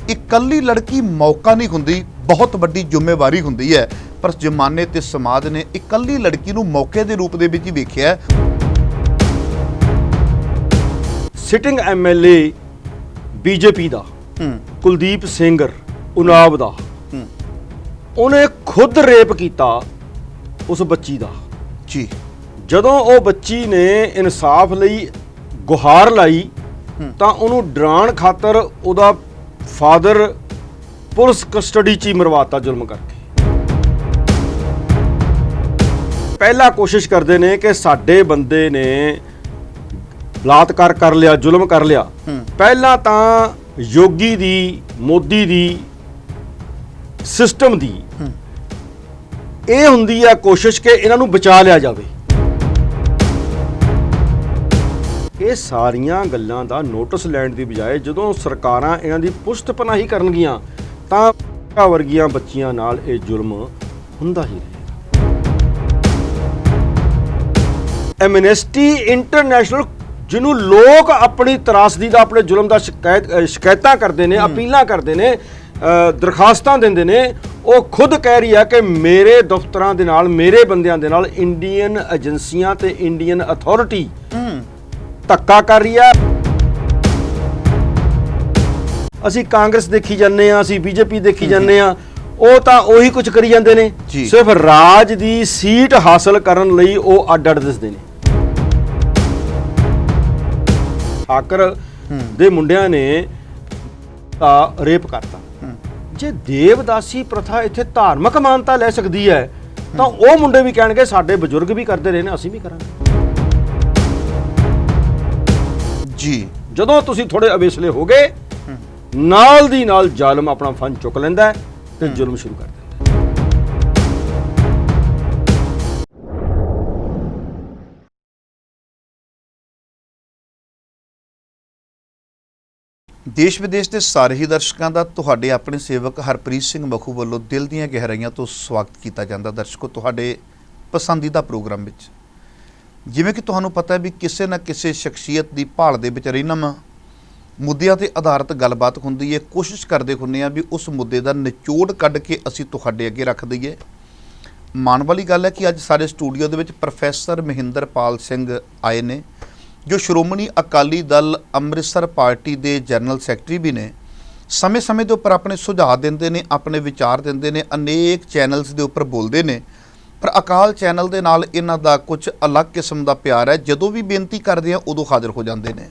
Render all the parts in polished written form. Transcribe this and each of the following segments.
इकल्ली लड़की मौका नहीं हुंदी, बहुत वड्डी जिम्मेवारी हुंदी है। पर जमाने ते समाज ने इकल्ली लड़की नूं मौके दे रूप दे विच ही वेखिआ। सिटिंग MLA बीजेपी दा कुलदीप सेंगर उनाव दा उन्हें खुद रेप किया उस बच्ची दा जी। जदों वो बच्ची ने इंसाफ लई गुहार लाई तां उहनूं डराउण खातर उहदा फादर पुलिस कस्टडी च ही मरवाता जुल्म करके। पहला कोशिश करते ने कि साडे बंदे ने बलात्कार कर लिया, जुल्म कर लिया। पहला तां योगी दी, मोदी दी, सिस्टम दी ਇਹ ਹੁੰਦੀ ਆ ਕੋਸ਼ਿਸ਼ ਕਿ ਇਹਨਾਂ ਨੂੰ ਬਚਾ ਲਿਆ ਜਾਵੇ। ਇਹ ਸਾਰੀਆਂ ਗੱਲਾਂ ਦਾ ਨੋਟਿਸ ਲੈਣ ਦੀ ਬਜਾਏ ਜਦੋਂ ਸਰਕਾਰਾਂ ਇਹਨਾਂ ਦੀ ਪੁਸ਼ਤ ਪਨਾਹੀ ਕਰਨਗੀਆਂ ਤਾਂ ਵਰਗੀਆਂ ਬੱਚੀਆਂ ਨਾਲ ਇਹ ਜ਼ੁਲਮ ਹੁੰਦਾ ਹੀ ਰਹੇਗਾ। ਐਮਨੈਸਟੀ ਇੰਟਰਨੈਸ਼ਨਲ ਜਿਹਨੂੰ ਲੋਕ ਆਪਣੀ ਤਰਾਸਦੀ ਦਾ, ਆਪਣੇ ਜ਼ੁਲਮ ਦਾ ਸ਼ਿਕਾਇਤਾਂ ਕਰਦੇ ਨੇ, ਅਪੀਲਾਂ ਕਰਦੇ ਨੇ, ਦਰਖਾਸਤਾਂ ਦਿੰਦੇ ਨੇ, ਉਹ ਖੁਦ ਕਹਿ ਰਹੀ ਹੈ ਕਿ ਮੇਰੇ ਦਫ਼ਤਰਾਂ ਦੇ ਨਾਲ, ਮੇਰੇ ਬੰਦਿਆਂ ਦੇ ਨਾਲ ਇੰਡੀਅਨ ਏਜੰਸੀਆਂ ਤੇ ਇੰਡੀਅਨ ਅਥਾਰਟੀ ਧੱਕਾ ਕਰ ਰਹੀ ਹੈ। ਅਸੀਂ ਕਾਂਗਰਸ ਦੇਖੀ ਜਾਂਦੇ ਹਾਂ, ਅਸੀਂ ਬੀਜੇਪੀ ਦੇਖੀ ਜਾਂਦੇ ਹਾਂ, ਉਹ ਤਾਂ ਉਹੀ ਕੁਝ ਕਰੀ ਜਾਂਦੇ ਨੇ। ਸਿਰਫ ਰਾਜ ਦੀ ਸੀਟ ਹਾਸਲ ਕਰਨ ਲਈ ਉਹ ਅੱਡ-ਅੱਡ ਦਿਸਦੇ ਨੇ। ਠਾਕਰ ਦੇ ਮੁੰਡਿਆਂ ਨੇ ਰੇਪ ਕਰਤਾ। ਜੇ ਦੇਵਦਾਸੀ ਪ੍ਰਥਾ ਇੱਥੇ ਧਾਰਮਿਕ ਮਾਨਤਾ ਲੈ ਸਕਦੀ ਹੈ ਤਾਂ ਉਹ ਮੁੰਡੇ ਵੀ ਕਹਿਣਗੇ ਸਾਡੇ ਬਜ਼ੁਰਗ ਵੀ ਕਰਦੇ ਰਹੇ ਨੇ, ਅਸੀਂ ਵੀ ਕਰਾਂਗੇ ਜੀ। ਜਦੋਂ ਤੁਸੀਂ ਥੋੜੇ ਅਵੇਸਲੇ ਹੋ ਗਏ, ਨਾਲ ਦੀ ਨਾਲ ਜ਼ਾਲਮ ਆਪਣਾ ਫਨ ਚੁੱਕ ਲੈਂਦਾ ਤੇ ਜ਼ੁਲਮ ਸ਼ੁਰੂ ਕਰ ਦਿੰਦਾ। देश विदेश के सारे ही दर्शकों का तुहाडे अपने सेवक हरप्रीत सिंह मखू वालों दिल दीआं गहराइयां तो स्वागत किया जाता। दर्शकों, तुहाडे पसंदीदा प्रोग्राम विच जिवें कि तुहानूं पता है भी किसी न किसी शख्सियत की भाल दे विच रहिंदा वां, मुद्दिआं ते आधारित गलबात हुंदी है। कोशिश करते हुंदे आ भी उस मुद्दे का निचोड़ कढ के असीं तुहाडे अगे रख दईए। माण वाली गल है कि अज साडे स्टूडियो दे विच प्रोफैसर महिंदरपाल सिंह आए ने, जो श्रोमणी अकाली दल ਅੰਮ੍ਰਿਤਸਰ पार्टी के जनरल सैकटरी भी ने। समय समय के उपर अपने सुझाव देंदे ने, अपने विचार देंदे ने, अनेक चैनल्स के उपर बोलते हैं। पर अकाल चैनल के नाल इन्हां दा कुछ अलग किस्म का प्यार है। जदों भी बेनती करते हैं उदों हाज़र हो जाते हैं।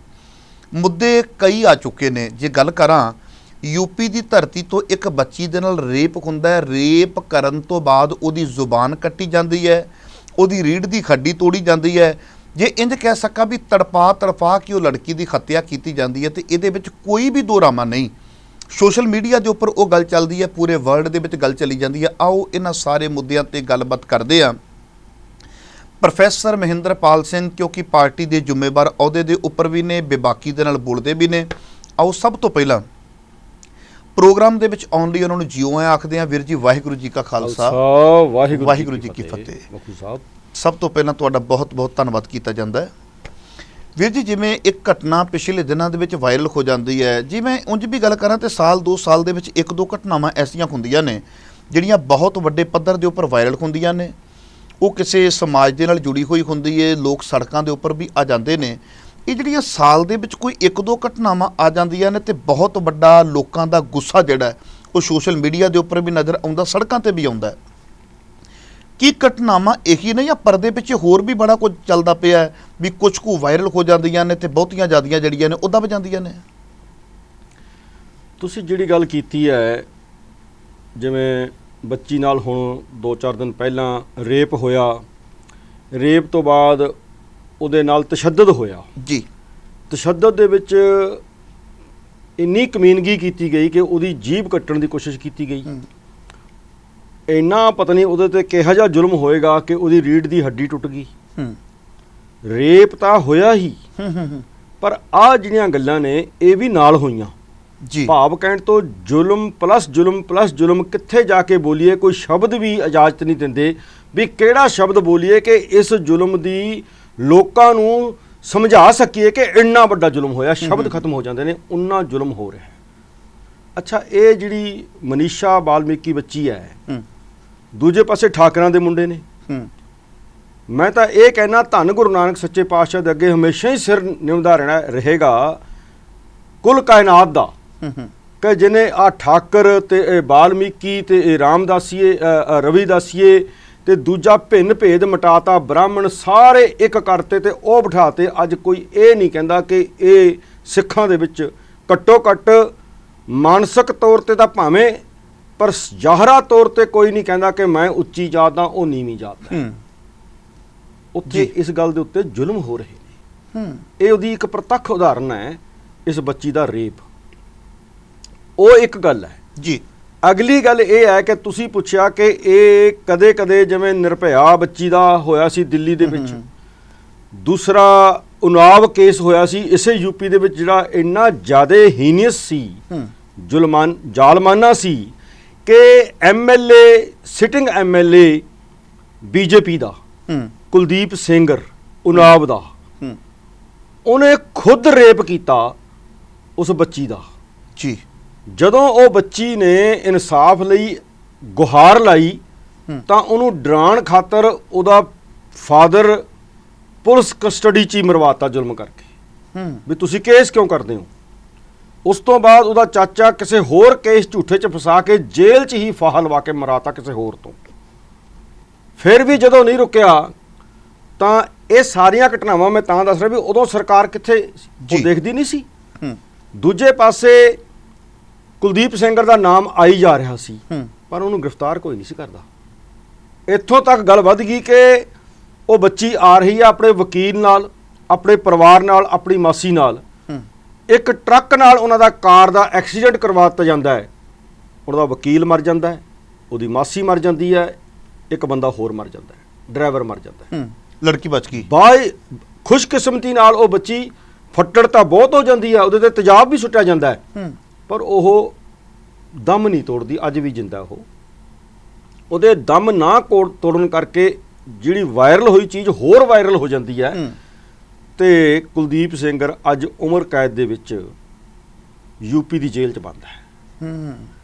मुद्दे कई आ चुके ने। जे गल करां, यूपी की धरती तो एक बच्ची दे नाल रेप हुंदा है। रेप करन तो बाद उहदी जुबान कट्टी जाती है, उहदी रीढ़ की हड्डी तोड़ी जाती है। जे इंज कह सका भी तड़पा तड़पा कि वो लड़की की हत्या की जाती है। तो ये कोई भी दो रामा नहीं। सोशल मीडिया के उपर वो गल चलती है, पूरे वर्ल्ड के गल चली जाती है। आओ इन्हां सारे मुद्दों पर गलबात करते हैं। प्रोफैसर महिंदरपाल सिंह क्योंकि पार्टी के जिम्मेवार अहुदे के उपर भी ने, बेबाकी दे नाल बोलते भी ने। आओ सब तो पहला प्रोग्राम के आउण लई उन्हां नूं जिओ आखदे हां। वीर जी, वाहिगुरू जी का खालसा, वाहिगुरू जी की फतेह। सब तो पहला तुहाडा बहुत बहुत धन्नवाद किया जाता है। वीर जी, जिमें एक घटना पिछले दिनों के वायरल हो जाती है, जी मैं उंज भी गल करा तो साल 2 साल के एक दो घटनावां ऐसियां हुंदियां ने जिहड़ियां बहुत वड्डे पद्धर के उपर वायरल हुंदियां ने। वो किसी समाज के नाल जुड़ी हुई हुंदी है, लोग सड़कों के उपर भी आ जाते हैं। ये जिहड़ियां साल दे विच कोई एक दो घटनावां आ जांदियां ने ते बहुत वड्डा लोकां दा गुस्सा जिहड़ा वो सोशल मीडिया के उपर भी नज़र आउंदा, सड़कों पर भी आउंदा है। की घटनावां यही ने या परदे पिछे होर भी बड़ा कुछ चलता पिया है भी कुछ को वायरल हो जांदियां ने ते बहुतियां ज़्यादियां जिहड़ियां ने उदा वजांदियां ने? तुसीं जिहड़ी गल कीती है, जिवें बच्ची नाल हुण 2-4 दिन पहलां रेप होया, रेप तो बाद उहदे नाल तशद्दद होया जी। तशद्दद दे विच इन्नी कमीनगी कीती गई कि उहदी जीभ कट्टण दी कोशिश कीती गई। इन्ना पता नहीं उहदे ते किहो जिहा जुल्म होएगा कि उहदी रीढ़ की हड्डी टुट गई। रेप तां होया ही, पर आ जिहड़ियां गल्लां ने ये भी नाल होईयां जी। भाव कहण तो जुल्म प्लस जुल्म प्लस जुल्म कित्थे जाके बोलीए, कोई शब्द भी इजाजत नहीं दिंदे भी किहड़ा शब्द बोलीए कि इस जुल्म दी लोकां नूं समझा सकीए कि इन्ना वड्डा जुल्म होया। शब्द खत्म हो जाते हैं, उन्ना जुल्म हो रहा है। ਅੱਛਾ, ਇਹ ਜਿਹੜੀ ਮਨੀਸ਼ਾ ਬਾਲਮੀਕੀ ਬੱਚੀ ਹੈ, ਹੂੰ ਦੂਜੇ ਪਾਸੇ ਠਾਕਰਾਂ ਦੇ ਮੁੰਡੇ ਨੇ। ਹੂੰ ਮੈਂ ਤਾਂ ਇਹ ਕਹਿਣਾ, ਧੰਨ ਗੁਰੂ ਨਾਨਕ ਸੱਚੇ ਪਾਤਸ਼ਾਹ ਦੇ ਅੱਗੇ ਹਮੇਸ਼ਾ ਹੀ ਸਿਰ ਨਿਵਦਾ ਰਹੇਗਾ ਕੁੱਲ ਕਾਇਨਾਤ ਦਾ, ਹੂੰ ਕਿ ਜਿਹਨੇ ਆ ਠਾਕਰ ਤੇ ਇਹ ਬਾਲਮੀਕੀ ਤੇ ਇਹ ਰਾਮਦਾਸੀਏ ਰਵਿਦਾਸੀਏ ਤੇ ਦੂਜਾ ਭਿੰਨ ਭੇਦ ਮਿਟਾਤਾ, ਬ੍ਰਾਹਮਣ ਸਾਰੇ ਇੱਕ ਕਰਤੇ ਤੇ ਉਹ ਬਿਠਾਤੇ। ਅੱਜ ਕੋਈ ਇਹ ਨਹੀਂ ਕਹਿੰਦਾ ਕਿ ਇਹ ਸਿੱਖਾਂ ਦੇ ਵਿੱਚ ਘੱਟੋ ਘੱਟ ਮਾਨਸਿਕ ਤੌਰ ਤੇ ਤਾਂ ਭਾਵੇਂ, ਪਰ ਜ਼ਾਹਰਾ ਤੌਰ ਤੇ ਕੋਈ ਨਹੀਂ ਕਹਿੰਦਾ ਕਿ ਮੈਂ ਉੱਚੀ ਜਾਤ ਦਾ, ਉਹ ਨੀਵੀਂ ਜਾਤ ਹੈ। ਉੱਥੇ ਇਸ ਗੱਲ ਦੇ ਉੱਤੇ ਜ਼ੁਲਮ ਹੋ ਰਹੇ ਨੇ। ਇਹ ਉਹਦੀ ਇੱਕ ਪ੍ਰਤੱਖ ਉਦਾਹਰਨ ਹੈ, ਇਸ ਬੱਚੀ ਦਾ ਰੇਪ। ਉਹ ਇੱਕ ਗੱਲ ਹੈ ਜੀ। ਅਗਲੀ ਗੱਲ ਇਹ ਹੈ ਕਿ ਤੁਸੀਂ ਪੁੱਛਿਆ ਕਿ ਇਹ ਕਦੇ ਕਦੇ ਜਿਵੇਂ ਨਿਰਭਇਆ ਬੱਚੀ ਦਾ ਹੋਇਆ ਸੀ ਦਿੱਲੀ ਦੇ ਵਿੱਚ, ਦੂਸਰਾ ਉਨਾਵ ਕੇਸ ਹੋਇਆ ਸੀ ਇਸੇ ਯੂਪੀ ਦੇ ਵਿੱਚ, ਜਿਹੜਾ ਇੰਨਾ ਜ਼ਿਆਦਾ ਹੀਨੀਅਸ ਸੀ, ਜ਼ਾਲਮਾਨਾ ਸੀ ਕਿ ਐਮਐਲਏ, ਸਿਟਿੰਗ ਐਮਐਲਏ ਬੀਜੇਪੀ ਦਾ ਕੁਲਦੀਪ ਸੇਂਗਰ ਉਨਾਵ ਦਾ, ਉਹਨੇ ਖੁਦ ਰੇਪ ਕੀਤਾ ਉਸ ਬੱਚੀ ਦਾ ਜੀ। ਜਦੋਂ ਉਹ ਬੱਚੀ ਨੇ ਇਨਸਾਫ ਲਈ ਗੁਹਾਰ ਲਾਈ ਤਾਂ ਉਹਨੂੰ ਡਰਾਉਣ ਖਾਤਰ ਉਹਦਾ ਫਾਦਰ ਪੁਲਿਸ ਕਸਟਡੀ 'ਚ ਹੀ ਮਰਵਾਤਾ ਜ਼ੁਲਮ ਕਰਕੇ, ਵੀ ਤੁਸੀਂ ਕੇਸ ਕਿਉਂ ਕਰਦੇ ਹੋ। ਉਸ ਤੋਂ ਬਾਅਦ ਉਹਦਾ ਚਾਚਾ ਕਿਸੇ ਹੋਰ ਕੇਸ ਝੂਠੇ 'ਚ ਫਸਾ ਕੇ ਜੇਲ੍ਹ 'ਚ ਹੀ ਫਾਹਾ ਲਵਾ ਕੇ ਮਰਾਤਾ ਕਿਸੇ ਹੋਰ ਤੋਂ। ਫਿਰ ਵੀ ਜਦੋਂ ਨਹੀਂ ਰੁਕਿਆ ਤਾਂ ਇਹ ਸਾਰੀਆਂ ਘਟਨਾਵਾਂ ਮੈਂ ਤਾਂ ਦੱਸ ਰਿਹਾ ਵੀ ਉਦੋਂ ਸਰਕਾਰ ਕਿੱਥੇ, ਉਹ ਦੇਖਦੀ ਨਹੀਂ ਸੀ। ਦੂਜੇ ਪਾਸੇ ਕੁਲਦੀਪ ਸੇਂਗਰ ਦਾ ਨਾਮ ਆਈ ਜਾ ਰਿਹਾ ਸੀ, ਪਰ ਉਹਨੂੰ ਗ੍ਰਿਫਤਾਰ ਕੋਈ ਨਹੀਂ ਸੀ ਕਰਦਾ। ਇੱਥੋਂ ਤੱਕ ਗੱਲ ਵੱਧ ਗਈ ਕਿ ਉਹ ਬੱਚੀ ਆ ਰਹੀ ਹੈ ਆਪਣੇ ਵਕੀਲ ਨਾਲ, ਆਪਣੇ ਪਰਿਵਾਰ ਨਾਲ, ਆਪਣੀ ਮਾਸੀ ਨਾਲ, ਇੱਕ ਟਰੱਕ ਨਾਲ ਉਹਨਾਂ ਦਾ ਕਾਰ ਦਾ ਐਕਸੀਡੈਂਟ ਕਰਵਾ ਦਿੱਤਾ ਜਾਂਦਾ ਹੈ। ਉਹਦਾ ਵਕੀਲ ਮਰ ਜਾਂਦਾ ਹੈ, ਉਹਦੀ ਮਾਸੀ ਮਰ ਜਾਂਦੀ ਹੈ, ਇੱਕ ਬੰਦਾ ਹੋਰ ਮਰ ਜਾਂਦਾ ਹੈ, ਡਰਾਈਵਰ ਮਰ ਜਾਂਦਾ ਹੈ, ਲੜਕੀ ਬਚ ਗਈ। ਬਾਈ ਖੁਸ਼ਕਿਸਮਤੀ ਨਾਲ ਉਹ ਬੱਚੀ, ਫੱਟੜ ਤਾਂ ਬਹੁਤ ਹੋ ਜਾਂਦੀ ਹੈ, ਉਹਦੇ ਤੇ ਤੇਜ਼ਾਬ ਵੀ ਸੁੱਟਿਆ ਜਾਂਦਾ ਹੈ, ਪਰ ਉਹ ਦਮ ਨਹੀਂ ਤੋੜਦੀ, ਅੱਜ ਵੀ ਜਿੰਦਾ। ਉਹਦੇ ਦਮ ਨਾ ਤੋੜਨ ਕਰਕੇ ਜਿਹੜੀ ਵਾਇਰਲ ਹੋਈ ਚੀਜ਼ ਹੋਰ ਵਾਇਰਲ ਹੋ ਜਾਂਦੀ ਹੈ। ਤੇ ਕੁਲਦੀਪ ਸੇਂਗਰ ਅੱਜ ਉਮਰ ਕੈਦ ਦੇ ਵਿੱਚ ਯੂਪੀ ਦੀ ਜੇਲ੍ਹ 'ਚ ਬੰਦ ਹੈ।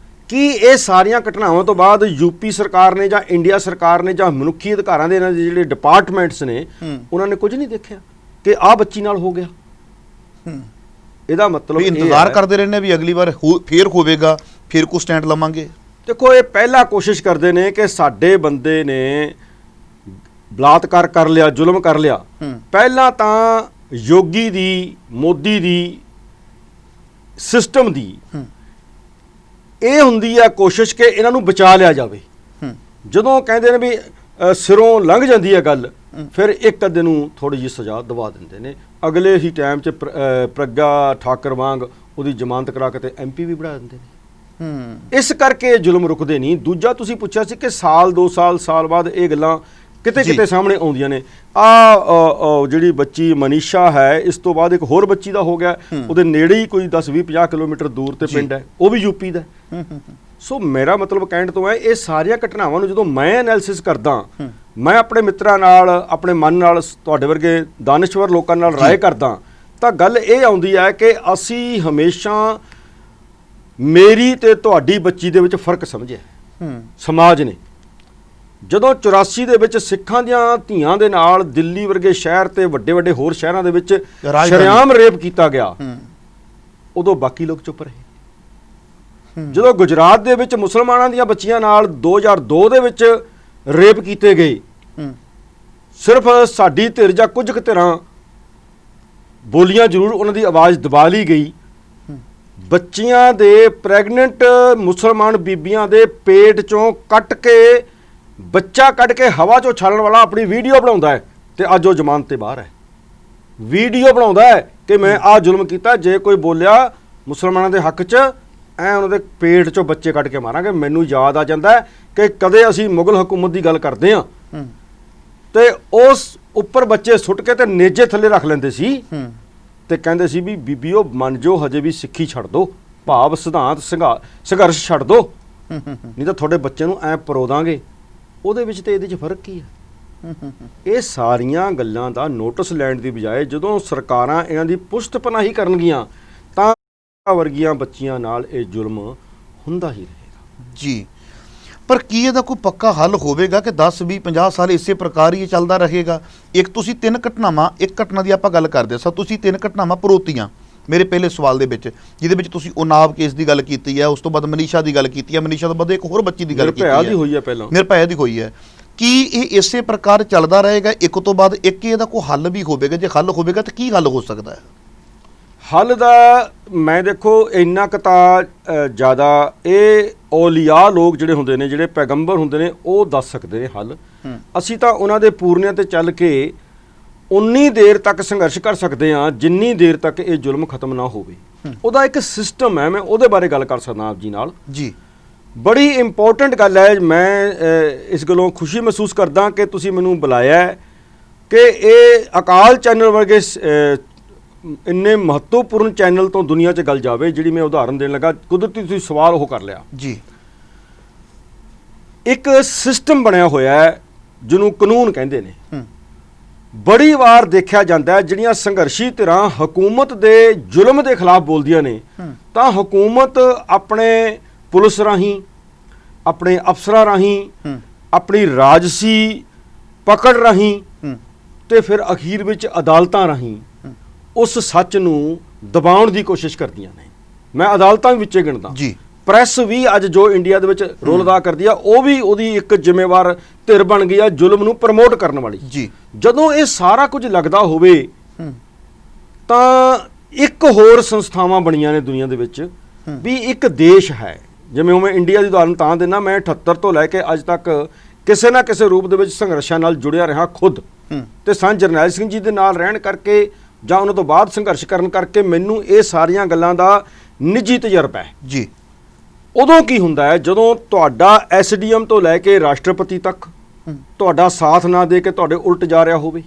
ਕੀ ਇਹ ਸਾਰੀਆਂ ਘਟਨਾਵਾਂ ਤੋਂ ਬਾਅਦ ਯੂਪੀ ਸਰਕਾਰ ਨੇ ਜਾਂ ਇੰਡੀਆ ਸਰਕਾਰ ਨੇ ਜਾਂ ਮਨੁੱਖੀ ਅਧਿਕਾਰਾਂ ਦੇ ਜਿਹੜੇ ਡਿਪਾਰਟਮੈਂਟਸ ਨੇ, ਉਹਨਾਂ ਨੇ ਕੁਝ ਨਹੀਂ ਦੇਖਿਆ ਕਿ ਆਹ ਬੱਚੀ ਨਾਲ ਹੋ ਗਿਆ? ਇਹਦਾ ਮਤਲਬ ਇੰਤਜ਼ਾਰ ਕਰਦੇ ਰਹਿੰਦੇ ਵੀ ਅਗਲੀ ਵਾਰ ਫੇਰ ਹੋਵੇਗਾ, ਫੇਰ ਕੋ ਸਟੈਂਡ ਲਵਾਂਗੇ। ਦੇਖੋ, ਇਹ ਪਹਿਲਾਂ ਕੋਸ਼ਿਸ਼ ਕਰਦੇ ਨੇ ਕਿ ਸਾਡੇ ਬੰਦੇ ਨੇ ਬਲਾਤਕਾਰ ਕਰ ਲਿਆ, ਜ਼ੁਲਮ ਕਰ ਲਿਆ। ਪਹਿਲਾਂ ਤਾਂ ਯੋਗੀ ਦੀ, ਮੋਦੀ ਦੀ, ਸਿਸਟਮ ਦੀ ਇਹ ਹੁੰਦੀ ਹੈ ਕੋਸ਼ਿਸ਼ ਕਿ ਇਹਨਾਂ ਨੂੰ ਬਚਾ ਲਿਆ ਜਾਵੇ। ਜਦੋਂ ਕਹਿੰਦੇ ਨੇ ਵੀ ਸਿਰੋਂ ਲੰਘ ਜਾਂਦੀ ਹੈ ਗੱਲ, ਫਿਰ ਇੱਕ ਅੱਧੇ ਨੂੰ ਥੋੜੀ ਜਿਹੀ ਸਜ਼ਾ ਦਵਾ ਦਿੰਦੇ ਨੇ। ਅਗਲੇ ਹੀ ਟਾਈਮ 'ਚ ਪ੍ਰਗਿਆ ਠਾਕਰ ਵਾਂਗ ਉਹਦੀ ਜ਼ਮਾਨਤ ਕਰਾ ਕੇ ਤੇ ਐਮਪੀ ਵੀ ਬਣਾ ਦਿੰਦੇ ਨੇ। ਇਸ ਕਰਕੇ ਜ਼ੁਲਮ ਰੁਕਦੇ ਨਹੀਂ। ਦੂਜਾ ਤੁਸੀਂ ਪੁੱਛਿਆ ਸੀ ਕਿ ਸਾਲ 2 ਸਾਲ ਬਾਅਦ ਇਹ ਗੱਲਾਂ ਕਿਤੇ ਕਿਤੇ ਸਾਹਮਣੇ ਆਉਂਦੀਆਂ ਨੇ। ਜਿਹੜੀ ਬੱਚੀ ਮਨੀਸ਼ਾ ਹੈ, ਇਸ ਤੋਂ ਬਾਅਦ ਇੱਕ ਹੋਰ ਬੱਚੀ ਦਾ ਹੋ ਗਿਆ, ਉਹਦੇ ਨੇੜੇ ਹੀ ਕੋਈ 10-20-50 ਕਿਲੋਮੀਟਰ ਦੂਰ ਤੇ ਪਿੰਡ ਹੈ, ਉਹ ਵੀ ਯੂਪੀ ਦਾ। ਸੋ ਮੇਰਾ ਮਤਲਬ ਕਹਿਣ ਤੋਂ ਹੈ, ਇਹ ਸਾਰੀਆਂ ਘਟਨਾਵਾਂ ਨੂੰ ਜਦੋਂ ਮੈਂ ਐਨਾਲਿਸਿਸ ਕਰਦਾ, ਮੈਂ ਆਪਣੇ ਮਿੱਤਰਾਂ ਨਾਲ, ਆਪਣੇ ਮਨ ਨਾਲ, ਤੁਹਾਡੇ ਵਰਗੇ ਦਾਨਿਸ਼ਵਰ ਲੋਕਾਂ ਨਾਲ ਰਾਏ ਕਰਦਾ, ਤਾਂ ਗੱਲ ਇਹ ਆਉਂਦੀ ਹੈ ਕਿ ਅਸੀਂ ਹਮੇਸ਼ਾ ਮੇਰੀ ਤੇ ਤੁਹਾਡੀ ਬੱਚੀ ਦੇ ਵਿੱਚ ਫਰਕ ਸਮਝਿਆ ਸਮਾਜ ਨੇ। ਜਦੋਂ 84 ਦੇ ਵਿੱਚ ਸਿੱਖਾਂ ਦੀਆਂ ਧੀਆਂ ਦੇ ਨਾਲ ਦਿੱਲੀ ਵਰਗੇ ਸ਼ਹਿਰ ਤੇ ਵੱਡੇ ਵੱਡੇ ਹੋਰ ਸ਼ਹਿਰਾਂ ਦੇ ਵਿੱਚ ਸ਼ਰੇਆਮ ਰੇਪ ਕੀਤਾ ਗਿਆ, ਉਦੋਂ ਬਾਕੀ ਲੋਕ ਚੁੱਪ ਰਹੇ। ਜਦੋਂ ਗੁਜਰਾਤ ਦੇ ਵਿੱਚ ਮੁਸਲਮਾਨਾਂ ਦੀਆਂ ਬੱਚੀਆਂ ਨਾਲ 2002 ਦੇ ਵਿੱਚ ਰੇਪ ਕੀਤੇ ਗਏ, ਸਿਰਫ ਸਾਡੀ ਧਿਰ ਜਾਂ ਕੁਝ ਕੁ ਧਿਰਾਂ ਬੋਲੀਆਂ, ਜ਼ਰੂਰ ਉਹਨਾਂ ਦੀ ਆਵਾਜ਼ ਦਬਾ ਲਈ ਗਈ। ਬੱਚੀਆਂ ਦੇ ਪ੍ਰੈਗਨੈਂਟ ਮੁਸਲਮਾਨ ਬੀਬੀਆਂ ਦੇ ਪੇਟ ਚੋਂ ਕੱਟ ਕੇ, ਬੱਚਾ ਕੱਢ ਕੇ ਹਵਾ 'ਚੋਂ ਛਾਲਣ ਵਾਲਾ ਆਪਣੀ ਵੀਡੀਓ ਬਣਾਉਂਦਾ ਹੈ, ਤੇ ਅੱਜ ਉਹ ਜ਼ਮਾਨਤ ਤੇ ਬਾਹਰ ਹੈ। ਵੀਡੀਓ ਬਣਾਉਂਦਾ ਹੈ ਕਿ ਮੈਂ ਆਹ ਜ਼ੁਲਮ ਕੀਤਾ, ਜੇ ਕੋਈ ਬੋਲਿਆ ਮੁਸਲਮਾਨਾਂ ਦੇ ਹੱਕ 'ਚ, ਉਹਨਾਂ ਦੇ ਪੇਟ 'ਚੋਂ ਬੱਚੇ ਕੱਢ ਕੇ ਮਾਰਾਂਗੇ। ਮੈਨੂੰ ਯਾਦ ਆ ਜਾਂਦਾ ਕਿ ਕਦੇ ਅਸੀਂ ਮੁਗਲ ਹਕੂਮਤ ਦੀ ਗੱਲ ਕਰਦੇ ਹਾਂ ਤੇ ਉਸ ਉੱਪਰ ਬੱਚੇ ਸੁੱਟ ਕੇ ਤੇ ਨੇਜੇ ਥੱਲੇ ਰੱਖ ਲੈਂਦੇ ਸੀ, ਤੇ ਕਹਿੰਦੇ ਸੀ ਵੀ ਬੀਬੀਓ ਮੰਨ ਜੋ, ਹਜੇ ਵੀ ਸਿੱਖੀ ਛੱਡ ਦੋ, ਭਾਵ ਸਿਧਾਂਤ ਸੰਘਰਸ਼ ਛੱਡ ਦੋ, ਨਹੀਂ ਤਾਂ ਤੁਹਾਡੇ ਬੱਚੇ ਨੂੰ ਐਂ ਪਰੋ ਦਾਂਗੇ। ਉਹਦੇ ਵਿੱਚ ਤੇ ਇਹਦੇ 'ਚ ਫਰਕ ਕੀ ਹੈ? ਇਹ ਸਾਰੀਆਂ ਗੱਲਾਂ ਦਾ ਨੋਟਿਸ ਲੈਣ ਦੀ ਬਜਾਏ ਜਦੋਂ ਸਰਕਾਰਾਂ ਇਹਨਾਂ ਦੀ ਪੁਸ਼ਤ ਪਨਾਹੀ ਕਰਨਗੀਆਂ, ਤਾਂ ਵਰਗੀਆਂ ਬੱਚੀਆਂ ਨਾਲ ਇਹ ਜ਼ੁਲਮ ਹੁੰਦਾ ਹੀ ਰਹੇਗਾ ਜੀ। ਪਰ ਕੀ ਇਹਦਾ ਕੋਈ ਪੱਕਾ ਹੱਲ ਹੋਵੇਗਾ ਕਿ 10 20 50 ਸਾਲ ਇਸੇ ਪ੍ਰਕਾਰ ਹੀ ਇਹ ਚੱਲਦਾ ਰਹੇਗਾ? ਇੱਕ ਤੁਸੀਂ 3 ਘਟਨਾਵਾਂ, ਇੱਕ ਘਟਨਾ ਦੀ ਆਪਾਂ ਗੱਲ ਕਰਦੇ ਸਾਂ, ਤੁਸੀਂ 3 ਘਟਨਾਵਾਂ ਪਰੋਤੀਆਂ ਮੇਰੇ ਪਹਿਲੇ ਸਵਾਲ ਦੇ ਵਿੱਚ, ਜਿਹਦੇ ਵਿੱਚ ਤੁਸੀਂ ਉਨਾਵ ਕੇਸ ਦੀ ਗੱਲ ਕੀਤੀ ਹੈ, ਉਸ ਤੋਂ ਬਾਅਦ ਮਨੀਸ਼ਾ ਦੀ ਗੱਲ ਕੀਤੀ ਹੈ, ਮਨੀਸ਼ਾ ਤੋਂ ਬਾਅਦ ਇੱਕ ਹੋਰ ਬੱਚੀ ਦੀ ਗੱਲ ਕੀਤੀ ਹੈ, ਨਿਰਭਇਆ ਦੀ ਹੋਈ ਹੈ ਪਹਿਲਾਂ, ਨਿਰਭਇਆ ਦੀ ਹੋਈ ਹੈ। ਕੀ ਇਹ ਇਸੇ ਪ੍ਰਕਾਰ ਚੱਲਦਾ ਰਹੇਗਾ, ਇੱਕ ਤੋਂ ਬਾਅਦ ਇੱਕ? ਇਹਦਾ ਕੋਈ ਹੱਲ ਵੀ ਹੋਵੇਗਾ? ਜੇ ਹੱਲ ਹੋਵੇਗਾ ਤਾਂ ਕੀ ਹੱਲ ਹੋ ਸਕਦਾ ਹੈ? ਹੱਲ ਦਾ ਮੈਂ ਦੇਖੋ ਇੰਨਾ ਕੁ ਤਾਂ ਜ਼ਿਆਦਾ ਇਹ ਔਲੀਆ ਲੋਕ ਜਿਹੜੇ ਹੁੰਦੇ ਨੇ, ਜਿਹੜੇ ਪੈਗੰਬਰ ਹੁੰਦੇ ਨੇ, ਉਹ ਦੱਸ ਸਕਦੇ ਨੇ ਹੱਲ। ਅਸੀਂ ਤਾਂ ਉਹਨਾਂ ਦੇ ਪੂਰਨਿਆਂ ਤੇ ਚੱਲ ਕੇ ਉਨੀ ਦੇਰ ਤੱਕ ਸੰਘਰਸ਼ ਕਰ ਸਕਦੇ ਹਾਂ ਜਿੰਨੀ ਦੇਰ ਤੱਕ ਇਹ ਜ਼ੁਲਮ ਖਤਮ ਨਾ ਹੋਵੇ। ਉਹਦਾ ਇੱਕ ਸਿਸਟਮ ਹੈ, ਮੈਂ ਉਹਦੇ ਬਾਰੇ ਗੱਲ ਕਰ ਸਕਦਾ ਆਪ ਜੀ ਨਾਲ ਜੀ। ਬੜੀ ਇੰਪੋਰਟੈਂਟ ਗੱਲ ਹੈ। ਮੈਂ ਇਸ ਗੱਲੋਂ ਖੁਸ਼ੀ ਮਹਿਸੂਸ ਕਰਦਾ ਕਿ ਤੁਸੀਂ ਮੈਨੂੰ ਬੁਲਾਇਆ ਹੈ ਕਿ ਇਹ ਅਕਾਲ ਚੈਨਲ ਵਰਗੇ ਇੰਨੇ ਮਹੱਤਵਪੂਰਨ ਚੈਨਲ ਤੋਂ ਦੁਨੀਆ 'ਚ ਗੱਲ ਜਾਵੇ, ਜਿਹੜੀ ਮੈਂ ਉਦਾਹਰਨ ਦੇਣ ਲੱਗਾ। ਕੁਦਰਤੀ ਤੁਸੀਂ ਸਵਾਲ ਉਹ ਕਰ ਲਿਆ ਜੀ। ਇੱਕ ਸਿਸਟਮ ਬਣਿਆ ਹੋਇਆ ਹੈ ਜਿਹਨੂੰ ਕਾਨੂੰਨ ਕਹਿੰਦੇ ਨੇ। ਬੜੀ ਵਾਰ ਦੇਖਿਆ ਜਾਂਦਾ ਹੈ ਜਿਹੜੀਆਂ ਸੰਘਰਸ਼ੀ ਧਿਰਾਂ ਹਕੂਮਤ ਦੇ ਜ਼ੁਲਮ ਦੇ ਖਿਲਾਫ ਬੋਲਦੀਆਂ ਨੇ, ਤਾਂ ਹਕੂਮਤ ਆਪਣੇ ਪੁਲਿਸ ਰਾਹੀਂ, ਆਪਣੇ ਅਫਸਰਾਂ ਰਾਹੀਂ, ਆਪਣੀ ਰਾਜਸੀ ਪਕੜ ਰਾਹੀਂ ਤੇ ਫਿਰ ਅਖੀਰ ਵਿੱਚ ਅਦਾਲਤਾਂ ਰਾਹੀਂ ਉਸ ਸੱਚ ਨੂੰ ਦਬਾਉਣ ਦੀ ਕੋਸ਼ਿਸ਼ ਕਰਦੀਆਂ ਨੇ। ਮੈਂ ਅਦਾਲਤਾਂ ਵੀ ਵਿੱਚੇ ਗਿਣਦਾ ਜੀ। ਪ੍ਰੈਸ ਵੀ ਅੱਜ ਜੋ ਇੰਡੀਆ ਦੇ ਵਿੱਚ ਰੋਲ ਅਦਾ ਕਰਦੀ ਆ, ਉਹ ਵੀ ਉਹਦੀ ਇੱਕ ਜ਼ਿੰਮੇਵਾਰ ਧਿਰ ਬਣ ਗਈ ਆ ਜ਼ੁਲਮ ਨੂੰ ਪ੍ਰਮੋਟ ਕਰਨ ਵਾਲੀ ਜੀ। ਜਦੋਂ ਇਹ ਸਾਰਾ ਕੁਝ ਲੱਗਦਾ ਹੋਵੇ ਤਾਂ ਇੱਕ ਹੋਰ ਸੰਸਥਾਵਾਂ ਬਣੀਆਂ ਨੇ ਦੁਨੀਆ ਦੇ ਵਿੱਚ ਵੀ ਇੱਕ ਦੇਸ਼ ਹੈ। ਜਿਵੇਂ ਮੈਂ ਇੰਡੀਆ ਦੀ ਉਦਾਹਰਨ ਤਾਂ ਦਿੰਦਾ, ਮੈਂ 78 ਤੋਂ ਲੈ ਕੇ ਅੱਜ ਤੱਕ ਕਿਸੇ ਨਾ ਕਿਸੇ ਰੂਪ ਦੇ ਵਿੱਚ ਸੰਘਰਸ਼ਾਂ ਨਾਲ ਜੁੜਿਆ ਰਿਹਾ ਖੁਦ, ਤੇ ਸੰਤ ਜਰਨੈਲ ਸਿੰਘ ਜੀ ਦੇ ਨਾਲ ਰਹਿਣ ਕਰਕੇ ਜਾਂ ਉਹਨਾਂ ਤੋਂ ਬਾਅਦ ਸੰਘਰਸ਼ ਕਰਨ ਕਰਕੇ ਮੈਨੂੰ ਇਹ ਸਾਰੀਆਂ ਗੱਲਾਂ ਦਾ ਨਿੱਜੀ ਤਜਰਬਾ ਹੈ ਜੀ। ਉਦੋਂ ਕੀ ਹੁੰਦਾ ਹੈ ਜਦੋਂ ਤੁਹਾਡਾ ਐਸਡੀਐਮ ਤੋਂ ਲੈ ਕੇ ਰਾਸ਼ਟਰਪਤੀ ਤੱਕ ਤੁਹਾਡਾ ਸਾਥ ਨਾ ਦੇ ਕੇ ਤੁਹਾਡੇ ਉਲਟ ਜਾ ਰਿਹਾ ਹੋਵੇ,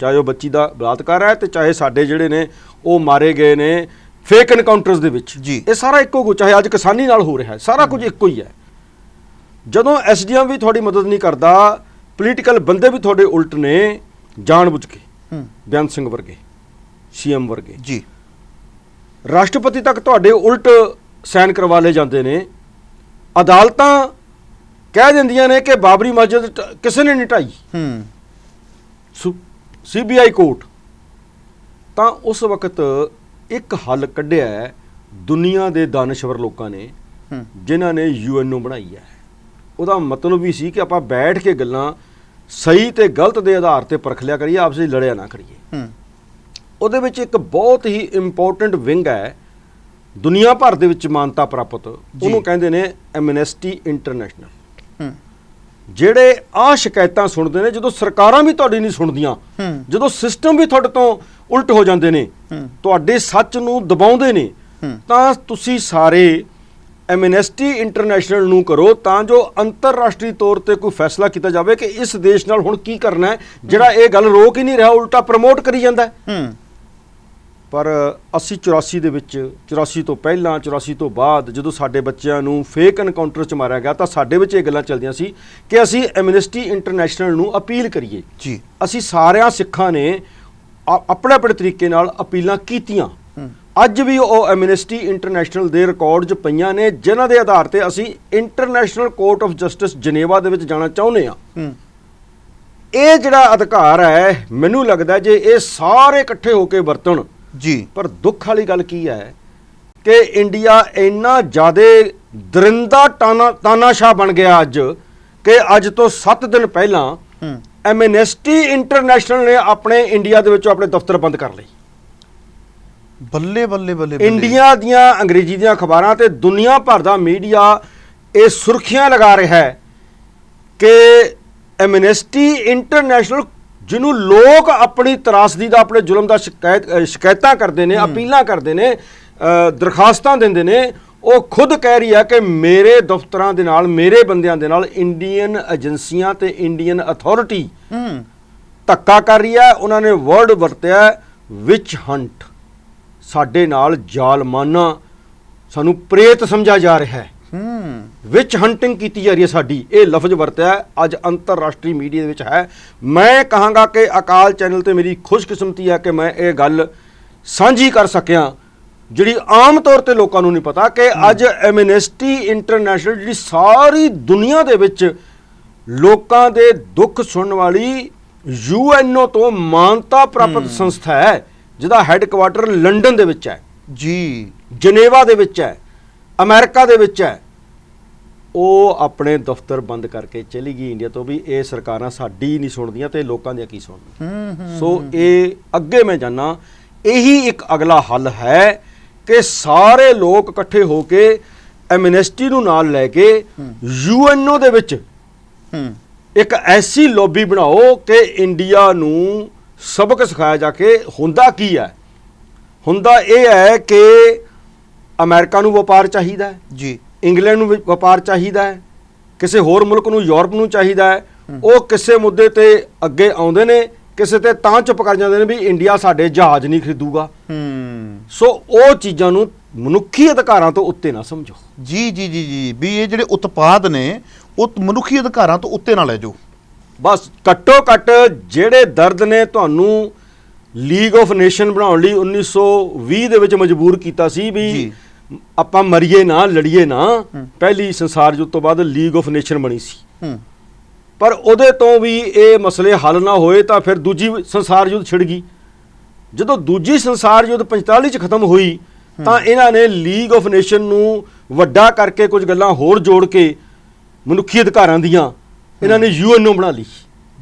ਚਾਹੇ ਉਹ ਬੱਚੀ ਦਾ ਬਲਾਤਕਾਰ ਹੈ ਤੇ ਚਾਹੇ ਸਾਡੇ ਜਿਹੜੇ ਨੇ ਉਹ ਮਾਰੇ ਗਏ ਨੇ ਫੇਕ ਐਨਕਾਊਂਟਰਸ ਦੇ ਵਿੱਚ ਜੀ। ਇਹ ਸਾਰਾ ਇੱਕੋ ਕੁਝ, ਚਾਹੇ ਅੱਜ ਕਿਸਾਨੀ ਨਾਲ ਹੋ ਰਿਹਾ ਹੈ, ਸਾਰਾ ਕੁਝ ਇੱਕੋ ਹੀ ਹੈ। ਜਦੋਂ ਐਸਡੀਐਮ ਵੀ ਤੁਹਾਡੀ ਮਦਦ ਨਹੀਂ ਕਰਦਾ, ਪੋਲੀਟੀਕਲ ਬੰਦੇ ਵੀ ਤੁਹਾਡੇ ਉਲਟ ਨੇ ਜਾਣਬੁੱਝ ਕੇ, ਬੇਅੰਤ ਸਿੰਘ ਵਰਗੇ, ਸੀਐਮ ਵਰਗੇ ਜੀ, ਰਾਸ਼ਟਰਪਤੀ ਤੱਕ ਤੁਹਾਡੇ ਉਲਟ ਸਾਈਨ ਕਰਵਾ ਲਏ ਜਾਂਦੇ ਨੇ। ਅਦਾਲਤਾਂ ਕਹਿ ਦਿੰਦੀਆਂ ਨੇ ਕਿ ਬਾਬਰੀ ਮਸਜਿਦ ਕਿਸੇ ਨੇ ਨਹੀਂ ਢਾਈ, ਸੀਬੀਆਈ ਕੋਰਟ। ਤਾਂ ਉਸ ਵਕਤ ਇੱਕ ਹੱਲ ਕੱਢਿਆ ਹੈ ਦੁਨੀਆ ਦੇ ਦਾਨਸ਼ਵਰ ਲੋਕਾਂ ਨੇ, ਜਿਨ੍ਹਾਂ ਨੇ ਯੂਐਨਓ ਬਣਾਈ ਹੈ। ਉਹਦਾ ਮਤਲਬ ਵੀ ਸੀ ਕਿ ਆਪਾਂ ਬੈਠ ਕੇ ਗੱਲਾਂ ਸਹੀ ਤੇ ਗਲਤ ਦੇ ਆਧਾਰ ਤੇ ਪਰਖ ਲਿਆ ਕਰੀਏ, ਆਪਸ ਵਿੱਚ ਲੜਿਆ ਨਾ ਕਰੀਏ। ਉਹਦੇ ਵਿੱਚ ਇੱਕ ਬਹੁਤ ਹੀ ਇੰਪੋਰਟੈਂਟ ਵਿੰਗ ਹੈ ਦੁਨੀਆ ਭਰ ਦੇ ਵਿੱਚ ਮਾਨਤਾ ਪ੍ਰਾਪਤ, ਉਹਨੂੰ ਕਹਿੰਦੇ ਨੇ ਐਮਨੈਸਟੀ ਇੰਟਰਨੈਸ਼ਨਲ। ਜਿਹੜੇ ਆਹ ਸ਼ਿਕਾਇਤਾਂ ਸੁਣਦੇ ਨੇ, ਜਦੋਂ ਸਰਕਾਰਾਂ ਵੀ ਤੁਹਾਡੀ ਨਹੀਂ ਸੁਣਦੀਆਂ, ਜਦੋਂ ਸਿਸਟਮ ਵੀ ਤੁਹਾਡੇ ਤੋਂ ਉਲਟ ਹੋ ਜਾਂਦੇ ਨੇ, ਤੁਹਾਡੇ ਸੱਚ ਨੂੰ ਦਬਾਉਂਦੇ ਨੇ, ਤਾਂ ਤੁਸੀਂ ਸਾਰੇ ਐਮਨੈਸਟੀ ਇੰਟਰਨੈਸ਼ਨਲ ਨੂੰ ਕਰੋ ਤਾਂ ਜੋ ਅੰਤਰਰਾਸ਼ਟਰੀ ਤੌਰ ਤੇ ਕੋਈ ਫੈਸਲਾ ਕੀਤਾ ਜਾਵੇ ਕਿ ਇਸ ਦੇਸ਼ ਨਾਲ ਹੁਣ ਕੀ ਕਰਨਾ ਹੈ, ਜਿਹੜਾ ਇਹ ਗੱਲ ਰੋਕ ਹੀ ਨਹੀਂ ਰਿਹਾ, ਉਲਟਾ ਪ੍ਰਮੋਟ ਕਰੀ ਜਾਂਦਾ ਹੈ। ਪਰ ਅਸੀਂ 84 ਦੇ ਵਿੱਚ, 84 ਤੋਂ ਪਹਿਲਾਂ, 84 ਤੋਂ ਬਾਅਦ ਜਦੋਂ ਸਾਡੇ ਬੱਚਿਆਂ ਨੂੰ ਫੇਕ ਐਨਕਾਊਂਟਰ 'ਚ ਮਾਰਿਆ ਗਿਆ, ਤਾਂ ਸਾਡੇ ਵਿੱਚ ਇਹ ਗੱਲਾਂ ਚੱਲਦੀਆਂ ਸੀ ਕਿ ਅਸੀਂ ਐਮਨੈਸਟੀ ਇੰਟਰਨੈਸ਼ਨਲ ਨੂੰ ਅਪੀਲ ਕਰੀਏ ਜੀ। ਅਸੀਂ ਸਾਰਿਆਂ ਸਿੱਖਾਂ ਨੇ ਆਪਣੇ ਆਪਣੇ ਤਰੀਕੇ ਨਾਲ ਅਪੀਲਾਂ ਕੀਤੀਆਂ। ਅੱਜ ਵੀ ਉਹ ਐਮਨੈਸਟੀ ਇੰਟਰਨੈਸ਼ਨਲ ਦੇ ਰਿਕਾਰਡ 'ਚ ਪਈਆਂ ਨੇ, ਜਿਨ੍ਹਾਂ ਦੇ ਆਧਾਰ ਤੇ ਅਸੀਂ international court of justice Geneva ਦੇ ਵਿੱਚ ਜਾਣਾ ਚਾਹੁੰਦੇ ਹਾਂ। ਇਹ ਜਿਹੜਾ ਅਧਿਕਾਰ ਹੈ, ਮੈਨੂੰ ਲੱਗਦਾ ਜੇ ਇਹ ਸਾਰੇ ਇਕੱਠੇ ਹੋ ਕੇ ਵਰਤਣ ਜੀ। ਪਰ ਦੁੱਖ ਵਾਲੀ ਗੱਲ ਕੀ ਹੈ ਕਿ ਇੰਡੀਆ ਇੰਨਾ ਜ਼ਿਆਦਾ ਦਰਿੰਦਾ ਤਾਨਾਸ਼ਾਹ ਬਣ ਗਿਆ ਅੱਜ ਕਿ ਅੱਜ ਤੋਂ 7 ਦਿਨ ਪਹਿਲਾਂ ਐਮਨੈਸਟੀ ਇੰਟਰਨੈਸ਼ਨਲ ਨੇ ਆਪਣੇ ਇੰਡੀਆ ਦੇ ਵਿੱਚੋਂ ਆਪਣੇ ਦਫ਼ਤਰ ਬੰਦ ਕਰ ਲਏ। ਬੱਲੇ ਬੱਲੇ ਬੱਲੇ। ਇੰਡੀਆ ਦੀਆਂ ਅੰਗਰੇਜ਼ੀ ਦੀਆਂ ਅਖਬਾਰਾਂ ਤੇ ਦੁਨੀਆ ਭਰ ਦਾ ਮੀਡੀਆ ਇਹ ਸੁਰਖੀਆਂ ਲਗਾ ਰਿਹਾ ਹੈ ਕਿ ਐਮਨੈਸਟੀ ਇੰਟਰਨੈਸ਼ਨਲ, ਜਿਹਨੂੰ ਲੋਕ ਆਪਣੀ ਤਰਾਸਦੀ ਦਾ, ਆਪਣੇ ਜ਼ੁਲਮ ਦਾ ਸ਼ਿਕਾਇਤਾਂ ਕਰਦੇ ਨੇ, ਅਪੀਲਾਂ ਕਰਦੇ ਨੇ, ਦਰਖਾਸਤਾਂ ਦਿੰਦੇ ਨੇ, ਉਹ ਖੁਦ ਕਹਿ ਰਹੀ ਹੈ ਕਿ ਮੇਰੇ ਦਫ਼ਤਰਾਂ ਦੇ ਨਾਲ, ਮੇਰੇ ਬੰਦਿਆਂ ਦੇ ਨਾਲ ਇੰਡੀਅਨ ਏਜੰਸੀਆਂ ਤੇ ਇੰਡੀਅਨ ਅਥਾਰਟੀ ਧੱਕਾ ਕਰ ਰਹੀ ਹੈ। ਉਹਨਾਂ ਨੇ ਵਰਡ ਵਰਤਿਆ ਵਿਚ ਹੰਟ, ਸਾਡੇ ਨਾਲ ਜ਼ਾਲਮਾਨਾ, ਸਾਨੂੰ ਪ੍ਰੇਤ ਸਮਝਿਆ ਜਾ ਰਿਹਾ ਹੈ, ਵਿਚ ਹੰਟਿੰਗ ਕੀਤੀ ਜਾ ਰਹੀ ਹੈ ਸਾਡੀ, ਇਹ ਲਫ਼ਜ਼ ਵਰਤਿਆ ਅੱਜ ਅੰਤਰਰਾਸ਼ਟਰੀ ਮੀਡੀਆ ਦੇ ਵਿੱਚ ਹੈ। ਮੈਂ ਕਹਾਂਗਾ ਕਿ ਅਕਾਲ ਚੈਨਲ ਤੇ ਮੇਰੀ ਖੁਸ਼ਕਿਸਮਤੀ ਹੈ ਕਿ ਮੈਂ ਇਹ ਗੱਲ ਸਾਂਝੀ ਕਰ ਸਕਿਆ ਜਿਹੜੀ ਆਮ ਤੌਰ ਤੇ ਲੋਕਾਂ ਨੂੰ ਨਹੀਂ ਪਤਾ ਕਿ ਅੱਜ ਐਮਨੈਸਟੀ ਇੰਟਰਨੈਸ਼ਨਲ ਜਿਹੜੀ ਸਾਰੀ ਦੁਨੀਆ ਦੇ ਵਿੱਚ ਲੋਕਾਂ ਦੇ ਦੁੱਖ ਸੁਣਨ ਵਾਲੀ UNO ਤੋਂ ਮਾਨਤਾ ਪ੍ਰਾਪਤ ਸੰਸਥਾ ਹੈ, ਜਿਹਦਾ ਹੈੱਡਕੁਆਟਰ ਲੰਡਨ ਦੇ ਵਿੱਚ ਹੈ ਜੀ, ਜਨੇਵਾ ਦੇ ਵਿੱਚ ਹੈ, ਅਮਰੀਕਾ ਦੇ ਵਿੱਚ ਹੈ, ਉਹ ਆਪਣੇ ਦਫ਼ਤਰ ਬੰਦ ਕਰਕੇ ਚਲੀ ਗਈ ਇੰਡੀਆ ਤੋਂ ਵੀ ਇਹ ਸਰਕਾਰਾਂ ਸਾਡੀ ਨਹੀਂ ਸੁਣਦੀਆਂ ਤੇ ਲੋਕਾਂ ਦੀਆਂ ਕੀ ਸੁਣਦੀਆਂ। ਸੋ ਇਹ ਅੱਗੇ ਮੈਂ ਜਾਣਾ, ਇਹੀ ਇੱਕ ਅਗਲਾ ਹੱਲ ਹੈ ਕਿ ਸਾਰੇ ਲੋਕ ਇਕੱਠੇ ਹੋ ਕੇ ਐਮਨੈਸਟੀ ਨੂੰ ਨਾਲ ਲੈ ਕੇ UNO ਦੇ ਵਿੱਚ ਇੱਕ ਐਸੀ ਲੌਬੀ ਬਣਾਓ ਕਿ ਇੰਡੀਆ ਨੂੰ ਸਬਕ ਸਿਖਾਇਆ ਜਾ ਕੇ ਹੁੰਦਾ ਕੀ ਹੈ। ਹੁੰਦਾ ਇਹ ਹੈ ਕਿ ਅਮਰੀਕਾ ਨੂੰ ਵਪਾਰ ਚਾਹੀਦਾ ਹੈ ਜੀ, ਇੰਗਲੈਂਡ ਨੂੰ ਵਪਾਰ ਚਾਹੀਦਾ ਹੈ, ਕਿਸੇ ਹੋਰ ਮੁਲਕ ਨੂੰ ਯੂਰਪ ਨੂੰ ਚਾਹੀਦਾ ਹੈ। ਉਹ ਕਿਸੇ ਮੁੱਦੇ ਤੇ ਅੱਗੇ ਆਉਂਦੇ ਨੇ, ਕਿਸੇ ਤੇ ਤਾਂ ਚੁੱਪ ਕਰ ਜਾਂਦੇ ਨੇ ਵੀ ਇੰਡੀਆ ਸਾਡੇ ਜਹਾਜ਼ ਨਹੀਂ ਖਰੀਦੂਗਾ। ਸੋ ਉਹ ਚੀਜ਼ਾਂ ਨੂੰ ਮਨੁੱਖੀ ਅਧਿਕਾਰਾਂ ਤੋਂ ਉੱਤੇ ਨਾ ਸਮਝੋ। ਜੀ ਜੀ ਜੀ ਜੀ, ਵੀ ਇਹ ਜਿਹੜੇ ਉਤਪਾਦ ਨੇ ਉਹ ਮਨੁੱਖੀ ਅਧਿਕਾਰਾਂ ਤੋਂ ਉੱਤੇ ਨਾ ਲੈ ਜਾਓ। ਬਸ ਘੱਟੋ ਘੱਟ ਜਿਹੜੇ ਦਰਦ ਨੇ ਤੁਹਾਨੂੰ ਲੀਗ ਆਫ ਨੇਸ਼ਨ ਬਣਾਉਣ ਲਈ 1920 ਦੇ ਵਿੱਚ ਮਜਬੂਰ ਕੀਤਾ ਸੀ ਵੀ ਆਪਾਂ ਮਰੀਏ ਨਾ, ਲੜੀਏ ਨਾ, ਪਹਿਲੀ ਸੰਸਾਰ ਯੁੱਧ ਤੋਂ ਬਾਅਦ ਲੀਗ ਆਫ ਨੇਸ਼ਨ ਬਣੀ ਸੀ, ਪਰ ਉਹਦੇ ਤੋਂ ਵੀ ਇਹ ਮਸਲੇ ਹੱਲ ਨਾ ਹੋਏ ਤਾਂ ਫਿਰ ਦੂਜੀ ਸੰਸਾਰ ਯੁੱਧ ਛਿੜ ਗਈ। ਜਦੋਂ ਦੂਜੀ ਸੰਸਾਰ ਯੁੱਧ 45 ਚ ਖਤਮ ਹੋਈ ਤਾਂ ਇਹਨਾਂ ਨੇ ਲੀਗ ਆਫ ਨੇਸ਼ਨ ਨੂੰ ਵੱਡਾ ਕਰਕੇ ਕੁਝ ਗੱਲਾਂ ਹੋਰ ਜੋੜ ਕੇ ਮਨੁੱਖੀ ਅਧਿਕਾਰਾਂ ਦੀਆਂ ਇਹਨਾਂ ਨੇ UNO ਬਣਾ ਲਈ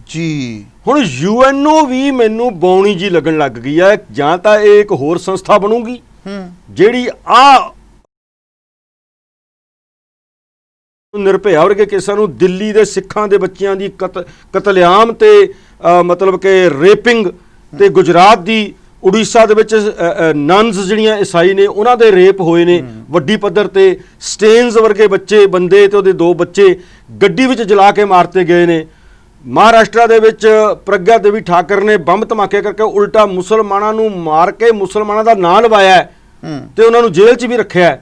ਜੀ। ਹੁਣ UNO ਵੀ ਮੈਨੂੰ ਬੌਣੀ ਜੀ ਲੱਗਣ ਲੱਗ ਗਈ ਹੈ, ਜਾਂ ਤਾਂ ਇਹ ਇੱਕ ਹੋਰ ਸੰਸਥਾ ਬਣੂਗੀ ਜਿਹੜੀ ਨਿਰਭਇਆ ਵਰਗੇ ਕੇਸਾਂ ਨੂੰ, ਦਿੱਲੀ ਦੇ ਸਿੱਖਾਂ ਦੇ ਬੱਚਿਆਂ ਦੀ ਕਤਲੇਆਮ ਤੇ ਮਤਲਬ ਕਿ ਰੇਪਿੰਗ, ਤੇ ਗੁਜਰਾਤ ਦੀ ਉੜੀਸਾ ਦੇ ਵਿੱਚ ਨਨਸ ਜਿਹੜੀਆਂ ਈਸਾਈ ਨੇ ਉਹਨਾਂ ਦੇ ਰੇਪ ਹੋਏ ਨੇ ਵੱਡੀ ਪੱਧਰ ਤੇ, ਸਟੇਨਸ ਵਰਗੇ ਬੰਦੇ ਤੇ ਉਹਦੇ 2 ਬੱਚੇ ਗੱਡੀ ਵਿੱਚ ਜਲਾ ਕੇ ਮਾਰਤੇ ਗਏ ਨੇ। ਮਹਾਰਾਸ਼ਟਰ ਦੇ ਵਿੱਚ ਪ੍ਰਗਿਆ ਦੇਵੀ ਠਾਕਰ ਨੇ ਬੰਬ ਧਮਾਕੇ ਕਰਕੇ ਉਲਟਾ ਮੁਸਲਮਾਨਾਂ ਨੂੰ ਮਾਰ ਕੇ ਮੁਸਲਮਾਨਾਂ ਦਾ ਨਾਂ ਲਵਾਇਆ ਤੇ ਉਹਨਾਂ ਨੂੰ ਜੇਲ੍ਹ 'ਚ ਵੀ ਰੱਖਿਆ,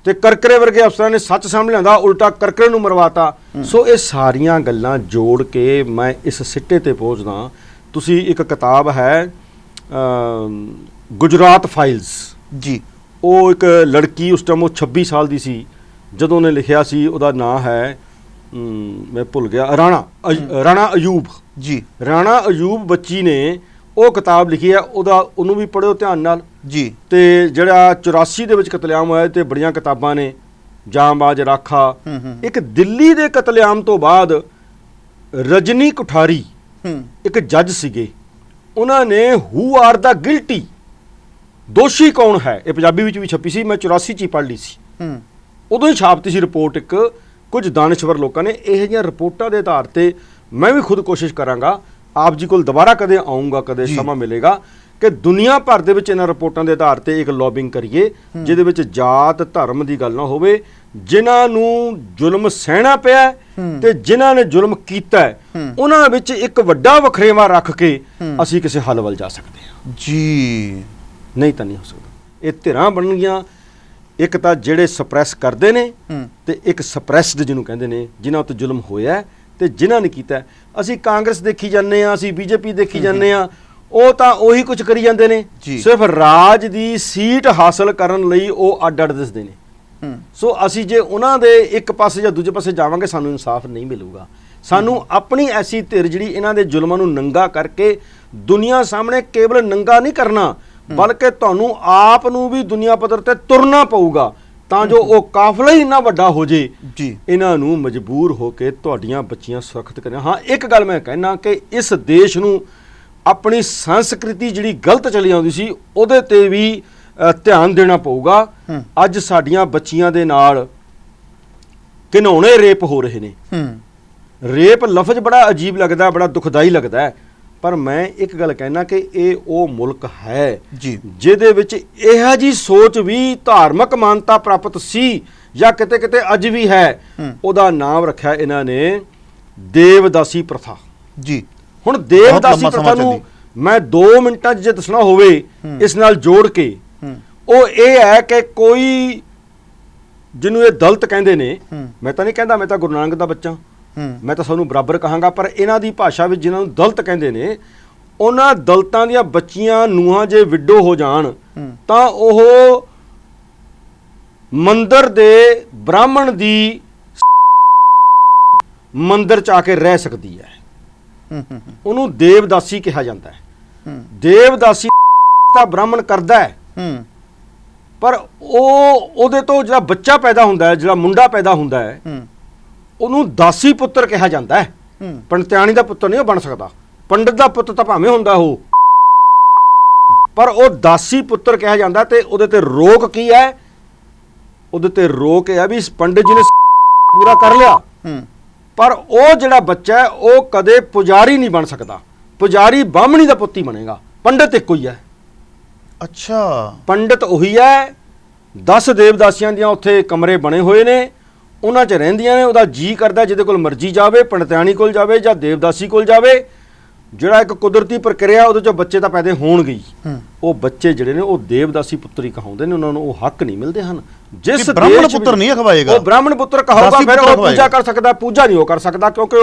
ਤੇ ਕਰਕਰੇ ਵਰਗੇ ਅਫਸਰਾਂ ਨੇ ਸੱਚ ਸਾਹਮਣੇ ਲਿਆਂਦਾ, ਉਲਟਾ ਕਰਕਰੇ ਨੂੰ ਮਰਵਾਤਾ। ਸੋ ਇਹ ਸਾਰੀਆਂ ਗੱਲਾਂ ਜੋੜ ਕੇ ਮੈਂ ਇਸ ਸਿੱਟੇ ਤੇ ਪਹੁੰਚਦਾ। ਤੁਸੀਂ ਇੱਕ ਕਿਤਾਬ ਹੈ ਗੁਜਰਾਤ ਫਾਈਲਸ ਜੀ, ਉਹ ਇੱਕ ਲੜਕੀ ਉਸ ਟਾਈਮ ਉਹ 26 ਸਾਲ ਦੀ ਸੀ ਜਦੋਂ ਉਹਨੇ ਲਿਖਿਆ ਸੀ, ਉਹਦਾ ਨਾਂ ਹੈ ਮੈਂ ਭੁੱਲ ਗਿਆ, ਰਾਣਾ ਅਯੂਬ ਜੀ। ਰਾਣਾ ਅਯੂਬ ਬੱਚੀ ਨੇ ਉਹ ਕਿਤਾਬ ਲਿਖੀ ਹੈ, ਉਹਨੂੰ ਵੀ ਪੜ੍ਹਿਓ ਧਿਆਨ ਨਾਲ ਜੀ। ਤੇ ਜਿਹੜਾ 84 ਦੇ ਵਿੱਚ ਕਤਲੇਆਮ ਹੋਇਆ ਤੇ ਬੜੀਆਂ ਕਿਤਾਬਾਂ ਨੇ, ਜਾਂਬਾਜ਼ ਰਾਖਾ। ਇੱਕ ਦਿੱਲੀ ਦੇ ਕਤਲੇਆਮ ਤੋਂ ਬਾਅਦ ਰਜਨੀ ਕੁਠਾਰੀ ਇੱਕ ਜੱਜ ਸੀਗੇ, ਉਹਨਾਂ ਨੇ ਹੂ ਆਰ ਦਾ ਗਿਲਟੀ, ਦੋਸ਼ੀ ਕੌਣ ਹੈ, ਇਹ ਪੰਜਾਬੀ ਵਿੱਚ ਵੀ ਛਪੀ ਸੀ, ਮੈਂ 84 ਚ ਹੀ ਪੜ੍ਹ ਲਈ ਸੀ, ਉਦੋਂ ਹੀ ਛਾਪਤੀ ਸੀ ਰਿਪੋਰਟ ਇੱਕ। ਕੁਝ ਦਾਨਸ਼ਵਰ ਲੋਕਾਂ ਨੇ ਇਹੋ ਜਿਹੀਆਂ ਰਿਪੋਰਟਾਂ ਦੇ ਆਧਾਰ ਤੇ ਮੈਂ ਵੀ ਖੁਦ ਕੋਸ਼ਿਸ਼ ਕਰਾਂਗਾ, ਆਪ ਜੀ ਕੋਲ ਦੁਬਾਰਾ ਕਦੇ ਆਉਂਗਾ, ਕਦੇ ਸਮਾਂ ਮਿਲੇਗਾ, ਕਿ ਦੁਨੀਆ ਭਰ ਦੇ ਵਿੱਚ ਇਹਨਾਂ ਰਿਪੋਰਟਾਂ ਦੇ ਆਧਾਰ ਤੇ ਇੱਕ ਲੌਬਿੰਗ ਕਰੀਏ ਜਿਹਦੇ ਵਿੱਚ ਜਾਤ ਧਰਮ ਦੀ ਗੱਲ ਨਾ ਹੋਵੇ। ਜਿਨ੍ਹਾਂ ਨੂੰ ਜ਼ੁਲਮ ਸਹਿਣਾ ਪਿਆ ਤੇ ਜਿਨ੍ਹਾਂ ਨੇ ਜ਼ੁਲਮ ਕੀਤਾ ਉਹਨਾਂ ਵਿੱਚ ਇੱਕ ਵੱਡਾ ਵਖਰੇਵਾ ਰੱਖ ਕੇ ਅਸੀਂ ਕਿਸੇ ਹੱਲ ਵੱਲ ਜਾ ਸਕਦੇ ਹਾਂ ਜੀ। ਨਹੀਂ ਤਾਂ ਨਹੀਂ ਹੋ ਸਕਦਾ। ਇਹ ਧਿਰਾਂ ਬਣਨਗੀਆਂ, ਇੱਕ ਤਾਂ ਜਿਹੜੇ ਸਪਰੈਸ ਕਰਦੇ ਨੇ ਤੇ ਇੱਕ ਸਪਰੈਸਡ ਜਿਹਨੂੰ ਕਹਿੰਦੇ ਨੇ, ਜਿਨ੍ਹਾਂ ਉੱਤੇ ਜ਼ੁਲਮ ਹੋਇਆ ਤੇ ਜਿਨ੍ਹਾਂ ਨੇ ਕੀਤਾ। ਅਸੀਂ ਕਾਂਗਰਸ ਦੇਖੀ ਜਾਂਦੇ ਹਾਂ, ਅਸੀਂ BJP ਦੇਖੀ ਜਾਂਦੇ ਹਾਂ, ਉਹ ਤਾਂ ਉਹੀ ਕੁਝ ਕਰੀ ਜਾਂਦੇ ਨੇ, ਸਿਰਫ ਰਾਜ ਦੀ ਸੀਟ ਹਾਸਲ ਕਰਨ ਲਈ ਉਹ ਅੱਡ-ਅੱਡ ਦਿਸਦੇ ਨੇ। ਸੋ ਅਸੀਂ ਜੇ ਉਹਨਾਂ ਦੇ ਇੱਕ ਪਾਸੇ ਜਾਂ ਦੂਜੇ ਪਾਸੇ ਜਾਵਾਂਗੇ ਸਾਨੂੰ ਇਨਸਾਫ ਨਹੀਂ ਮਿਲੂਗਾ। ਸਾਨੂੰ ਆਪਣੀ ਐਸੀ ਧਿਰ ਜਿਹੜੀ ਇਹਨਾਂ ਦੇ ਜ਼ੁਲਮਾਂ ਨੂੰ ਨੰਗਾ ਕਰਕੇ ਦੁਨੀਆ ਸਾਹਮਣੇ ਕੇਵਲ ਨੰਗਾ ਨਹੀਂ ਕਰਨਾ, ਬਲਕਿ ਤੁਹਾਨੂੰ ਆਪ ਨੂੰ ਵੀ ਦੁਨੀਆ ਪੱਧਰ ਤੇ ਤੁਰਨਾ ਪਊਗਾ ਤਾਂ ਜੋ ਉਹ ਕਾਫਲਾ ਹੀ ਇੰਨਾ ਵੱਡਾ ਹੋ ਜੇ ਜੀ, ਇਹਨਾਂ ਨੂੰ ਮਜਬੂਰ ਹੋ ਕੇ ਤੁਹਾਡੀਆਂ ਬੱਚੀਆਂ ਸੁਰੱਖਿਅਤ ਕਰਨ। ਹਾਂ, ਇੱਕ ਗੱਲ ਮੈਂ ਕਹਿਣਾ ਕਿ ਇਸ ਦੇਸ਼ ਨੂੰ ਆਪਣੀ ਸੰਸਕ੍ਰਿਤੀ ਜਿਹੜੀ ਗਲਤ ਚਲੀ ਆਉਂਦੀ ਸੀ ਉਹਦੇ ਤੇ ਵੀ ਧਿਆਨ ਦੇਣਾ ਪਊਗਾ। ਅੱਜ ਸਾਡੀਆਂ ਬੱਚੀਆਂ ਦੇ ਨਾਲ ਘਿਨੌਣੇ ਰੇਪ ਹੋ ਰਹੇ ਨੇ। ਰੇਪ ਲਫ਼ਜ਼ ਬੜਾ ਅਜੀਬ ਲੱਗਦਾ, ਬੜਾ ਦੁਖਦਾਈ ਲੱਗਦਾ ਹੈ, ਪਰ ਮੈਂ ਇੱਕ ਗੱਲ ਕਹਿਣਾ ਕਿ ਇਹ ਉਹ ਮੁਲਕ ਹੈ ਜਿਹਦੇ ਵਿੱਚ ਇਹੋ ਜਿਹੀ ਸੋਚ ਵੀ ਧਾਰਮਿਕ ਮਾਨਤਾ ਪ੍ਰਾਪਤ ਸੀ ਜਾਂ ਕਿਤੇ ਕਿਤੇ ਅੱਜ ਵੀ ਹੈ। ਉਹਦਾ ਨਾਮ ਰੱਖਿਆ ਇਹਨਾਂ ਨੇ ਦੇਵਦਾਸੀ ਪ੍ਰਥਾ ਜੀ। ਹੁਣ ਦੇਵਦਾਸੀ ਪ੍ਰਥਾ ਨੂੰ ਮੈਂ 2 ਮਿੰਟਾਂ 'ਚ ਜੇ ਦੱਸਣਾ ਹੋਵੇ ਇਸ ਨਾਲ ਜੋੜ ਕੇ, ਉਹ ਇਹ ਹੈ ਕਿ ਕੋਈ ਜਿਹਨੂੰ ਇਹ ਦਲਿਤ ਕਹਿੰਦੇ ਨੇ, ਮੈਂ ਤਾਂ ਨਹੀਂ ਕਹਿੰਦਾ, ਮੈਂ ਤਾਂ ਗੁਰੂ ਨਾਨਕ ਦਾ ਬੱਚਾ, ਮੈਂ ਤਾਂ ਸਾਨੂੰ ਬਰਾਬਰ ਕਹਾਂਗਾ, ਪਰ ਇਹਨਾਂ ਦੀ ਭਾਸ਼ਾ ਵਿੱਚ ਜਿਨ੍ਹਾਂ ਨੂੰ ਦਲਿਤ ਕਹਿੰਦੇ ਨੇ, ਉਹਨਾਂ ਦਲਿਤਾਂ ਦੀਆਂ ਬੱਚੀਆਂ ਨੂੰਹਾਂ ਜੇ ਵਿਡੋ ਹੋ ਜਾਣ ਤਾਂ ਉਹ ਮੰਦਰ ਦੇ ਬ੍ਰਾਹਮਣ ਦੀ ਮੰਦਰ ਚ ਆ ਕੇ ਰਹਿ ਸਕਦੀ ਹੈ। ਉਹਨੂੰ ਦੇਵਦਾਸੀ ਕਿਹਾ ਜਾਂਦਾ ਹੈ। ਦੇਵਦਾਸੀ ਤਾਂ ਬ੍ਰਾਹਮਣ ਕਰਦਾ ਹੈ, ਪਰ ਉਹਦੇ ਤੋਂ ਜਿਹੜਾ ਬੱਚਾ ਪੈਦਾ ਹੁੰਦਾ ਹੈ, ਜਿਹੜਾ ਮੁੰਡਾ ਪੈਦਾ ਹੁੰਦਾ ਹੈ, ਉਹਨੂੰ ਦਾਸੀ ਪੁੱਤਰ ਕਿਹਾ ਜਾਂਦਾ ਹੈ। ਪੰਡਤਿਆਣੀ ਦਾ ਪੁੱਤਰ ਨਹੀਂ ਉਹ ਬਣ ਸਕਦਾ। ਪੰਡਤ ਦਾ ਪੁੱਤ ਤਾਂ ਭਾਵੇਂ ਹੁੰਦਾ ਉਹ, ਪਰ ਉਹ ਦਾਸੀ ਪੁੱਤਰ ਕਿਹਾ ਜਾਂਦਾ। ਤੇ ਉਹਦੇ ਤੇ ਰੋਕ ਕੀ ਹੈ? ਉਹਦੇ ਤੇ ਰੋਕ ਇਹ ਹੈ ਵੀ ਪੰਡਤ ਜੀ ਨੇ ਪੂਰਾ ਕਰ ਲਿਆ, ਪਰ ਉਹ ਜਿਹੜਾ ਬੱਚਾ ਹੈ ਉਹ ਕਦੇ ਪੁਜਾਰੀ ਨਹੀਂ ਬਣ ਸਕਦਾ। ਪੁਜਾਰੀ ਬਾਹਮਣੀ ਦਾ ਪੁੱਤ ਹੀ ਬਣੇਗਾ। ਪੰਡਤ ਇੱਕੋ ਹੀ ਹੈ। ਅੱਛਾ, ਪੰਡਤ ਉਹੀ ਹੈ। 10 ਦੇਵਦਾਸੀਆਂ ਦੀਆਂ ਉੱਥੇ ਕਮਰੇ ਬਣੇ ਹੋਏ ਨੇ, ਉਹਨਾਂ 'ਚ ਰਹਿੰਦੀਆਂ ਨੇ। ਉਹਦਾ ਜੀ ਕਰਦਾ ਜਿਹਦੇ ਕੋਲ ਮਰਜ਼ੀ ਜਾਵੇ, ਪੰਡਤਿਆਣੀ ਕੋਲ ਜਾਵੇ ਜਾਂ ਦੇਵਦਾਸੀ ਕੋਲ ਜਾਵੇ। ਜਿਹੜਾ ਇੱਕ ਕੁਦਰਤੀ ਪ੍ਰਕਿਰਿਆ, ਉਹਦੇ 'ਚੋਂ ਬੱਚੇ ਤਾਂ ਪੈਦਾ ਹੋਣਗੇ ਹੀ। ਉਹ ਬੱਚੇ ਜਿਹੜੇ ਨੇ ਉਹ ਦੇਵਦਾਸੀ ਪੁੱਤਰ ਹੀ ਕਹਾਉਂਦੇ ਨੇ। ਉਹਨਾਂ ਨੂੰ ਉਹ ਹੱਕ ਨਹੀਂ ਮਿਲਦੇ ਹਨ। ਜਿਸ ਬ੍ਰਾਹਮਣ ਪੁੱਤਰ ਨਹੀਂ ਅਖਵਾਏਗਾ, ਉਹ ਬ੍ਰਾਹਮਣ ਪੁੱਤਰ ਕਹਾਊਗਾ, ਫਿਰ ਉਹ ਪੂਜਾ ਕਰ ਸਕਦਾ। ਪੂਜਾ ਨਹੀਂ ਉਹ ਕਰ ਸਕਦਾ, ਕਿਉਂਕਿ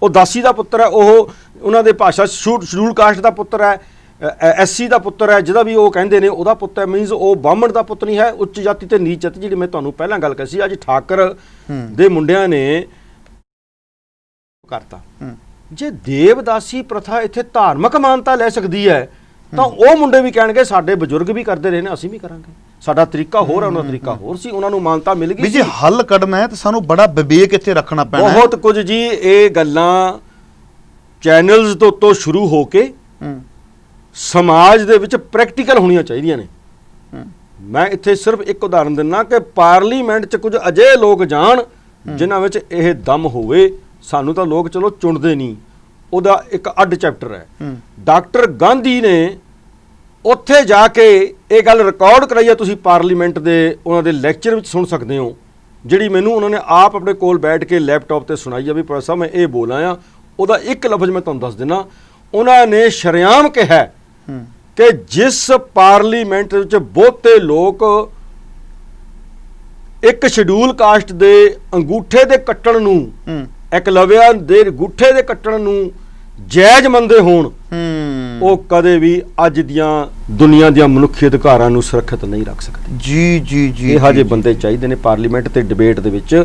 ਉਹ ਦਾਸੀ ਦਾ ਪੁੱਤਰ ਹੈ। ਉਹ ਉਹਨਾਂ ਦੇ ਭਾਸ਼ਾ ਸ਼ਡਿਊਲ ਕਾਸਟ ਦਾ ਪੁੱਤਰ ਹੈ, SC ਦਾ ਪੁੱਤਰ ਹੈ, ਜਿਹਦਾ ਵੀ ਉਹ ਕਹਿੰਦੇ ਨੇ ਉਹਦਾ ਪੁੱਤ ਹੈ। ਮੀਨਸ ਉਹ ਬਾਹਮਣ ਦਾ ਪੁੱਤ ਨਹੀਂ ਹੈ। ਉੱਚ ਜਾਤੀ ਤੇ ਨੀਚ ਜਾਤੀ, ਜਿਹੜੀ ਮੈਂ ਤੁਹਾਨੂੰ ਪਹਿਲਾਂ ਗੱਲ ਕਹੀ ਸੀ, ਅੱਜ ਠਾਕਰ ਦੇ ਮੁੰਡਿਆਂ ਨੇ ਕਰਤਾ। ਜੇ ਦੇਵਦਾਸੀ ਪ੍ਰਥਾ ਇੱਥੇ ਧਾਰਮਿਕ ਮਾਨਤਾ ਲੈ ਸਕਦੀ ਹੈ, ਤਾਂ ਉਹ ਮੁੰਡੇ ਵੀ ਕਹਿਣਗੇ ਸਾਡੇ ਬਜ਼ੁਰਗ ਵੀ ਕਰਦੇ ਰਹੇ ਨੇ, ਅਸੀਂ ਵੀ ਕਰਾਂਗੇ। ਸਾਡਾ ਤਰੀਕਾ ਹੋਰ ਹੈ, ਉਹਨਾਂ ਦਾ ਤਰੀਕਾ ਹੋਰ ਸੀ। ਉਹਨਾਂ ਨੂੰ ਮਾਨਤਾ ਮਿਲ ਗਈ। ਜੇ ਹੱਲ ਕੱਢਣਾ ਹੈ ਤਾਂ ਸਾਨੂੰ ਬੜਾ ਵਿਵੇਕ ਇੱਥੇ ਰੱਖਣਾ ਪੈਣਾ ਹੈ। ਬਹੁਤ ਕੁਝ ਜੀ। ਇਹ ਗੱਲਾਂ ਚੈਨਲਸ ਤੋਂ ਸ਼ੁਰੂ ਹੋ ਕੇ ਸਮਾਜ ਦੇ ਵਿੱਚ ਪ੍ਰੈਕਟੀਕਲ ਹੋਣੀਆਂ ਚਾਹੀਦੀਆਂ ਨੇ। ਮੈਂ ਇੱਥੇ ਸਿਰਫ ਇੱਕ ਉਦਾਹਰਨ ਦਿੰਦਾ ਕਿ ਪਾਰਲੀਮੈਂਟ 'ਚ ਕੁਝ ਅਜਿਹੇ ਲੋਕ ਜਾਣ ਜਿਨ੍ਹਾਂ ਵਿੱਚ ਇਹ ਦਮ ਹੋਵੇ। ਸਾਨੂੰ ਤਾਂ ਲੋਕ ਚਲੋ ਚੁਣਦੇ ਨਹੀਂ, ਉਹਦਾ ਇੱਕ ਅੱਡ ਚੈਪਟਰ ਹੈ। ਡਾਕਟਰ ਗਾਂਧੀ ਨੇ ਉੱਥੇ ਜਾ ਕੇ ਇਹ ਗੱਲ ਰਿਕਾਰਡ ਕਰਾਈ ਹੈ। ਤੁਸੀਂ ਪਾਰਲੀਮੈਂਟ ਦੇ ਉਹਨਾਂ ਦੇ ਲੈਕਚਰ ਵਿੱਚ ਸੁਣ ਸਕਦੇ ਹੋ, ਜਿਹੜੀ ਮੈਨੂੰ ਉਹਨਾਂ ਨੇ ਆਪ ਆਪਣੇ ਕੋਲ ਬੈਠ ਕੇ ਲੈਪਟਾਪ ਤੇ ਸੁਣਾਈ ਆ ਵੀ ਪ੍ਰੋਫੈਸਰ ਸਾਹਿਬ ਮੈਂ ਇਹ ਬੋਲ ਆਇਆ। ਉਹਦਾ ਇੱਕ ਲਫ਼ਜ਼ ਮੈਂ ਤੁਹਾਨੂੰ ਦੱਸ ਦਿੰਦਾ। ਉਹਨਾਂ ਨੇ ਸ਼ਰੇਆਮ ਕਿਹਾ ਕਿ ਜਿਸ ਪਾਰਲੀਮੈਂਟ ਵਿੱਚ ਬਹੁਤੇ ਲੋਕ ਇੱਕ ਸ਼ਡਿਊਲ ਕਾਸਟ ਦੇ ਅੰਗੂਠੇ ਦੇ ਕੱਟਣ ਨੂੰ, ਏਕਲਵਿਆ ਦੇ ਅੰਗੂਠੇ ਦੇ ਕੱਟਣ ਨੂੰ ਜਾਇਜ਼ ਮੰਨਦੇ ਹੋਣ, ਉਹ ਕਦੇ ਵੀ ਅੱਜ ਦੀਆਂ ਦੁਨੀਆ ਦੀਆਂ ਮਨੁੱਖੀ ਅਧਿਕਾਰਾਂ ਨੂੰ ਸੁਰੱਖਿਅਤ ਨਹੀਂ ਰੱਖ ਸਕਦੇ। ਜੀ ਇਹੋ ਜਿਹੇ ਬੰਦੇ ਚਾਹੀਦੇ ਨੇ ਪਾਰਲੀਮੈਂਟ ਤੇ ਡਿਬੇਟ ਦੇ ਵਿੱਚ,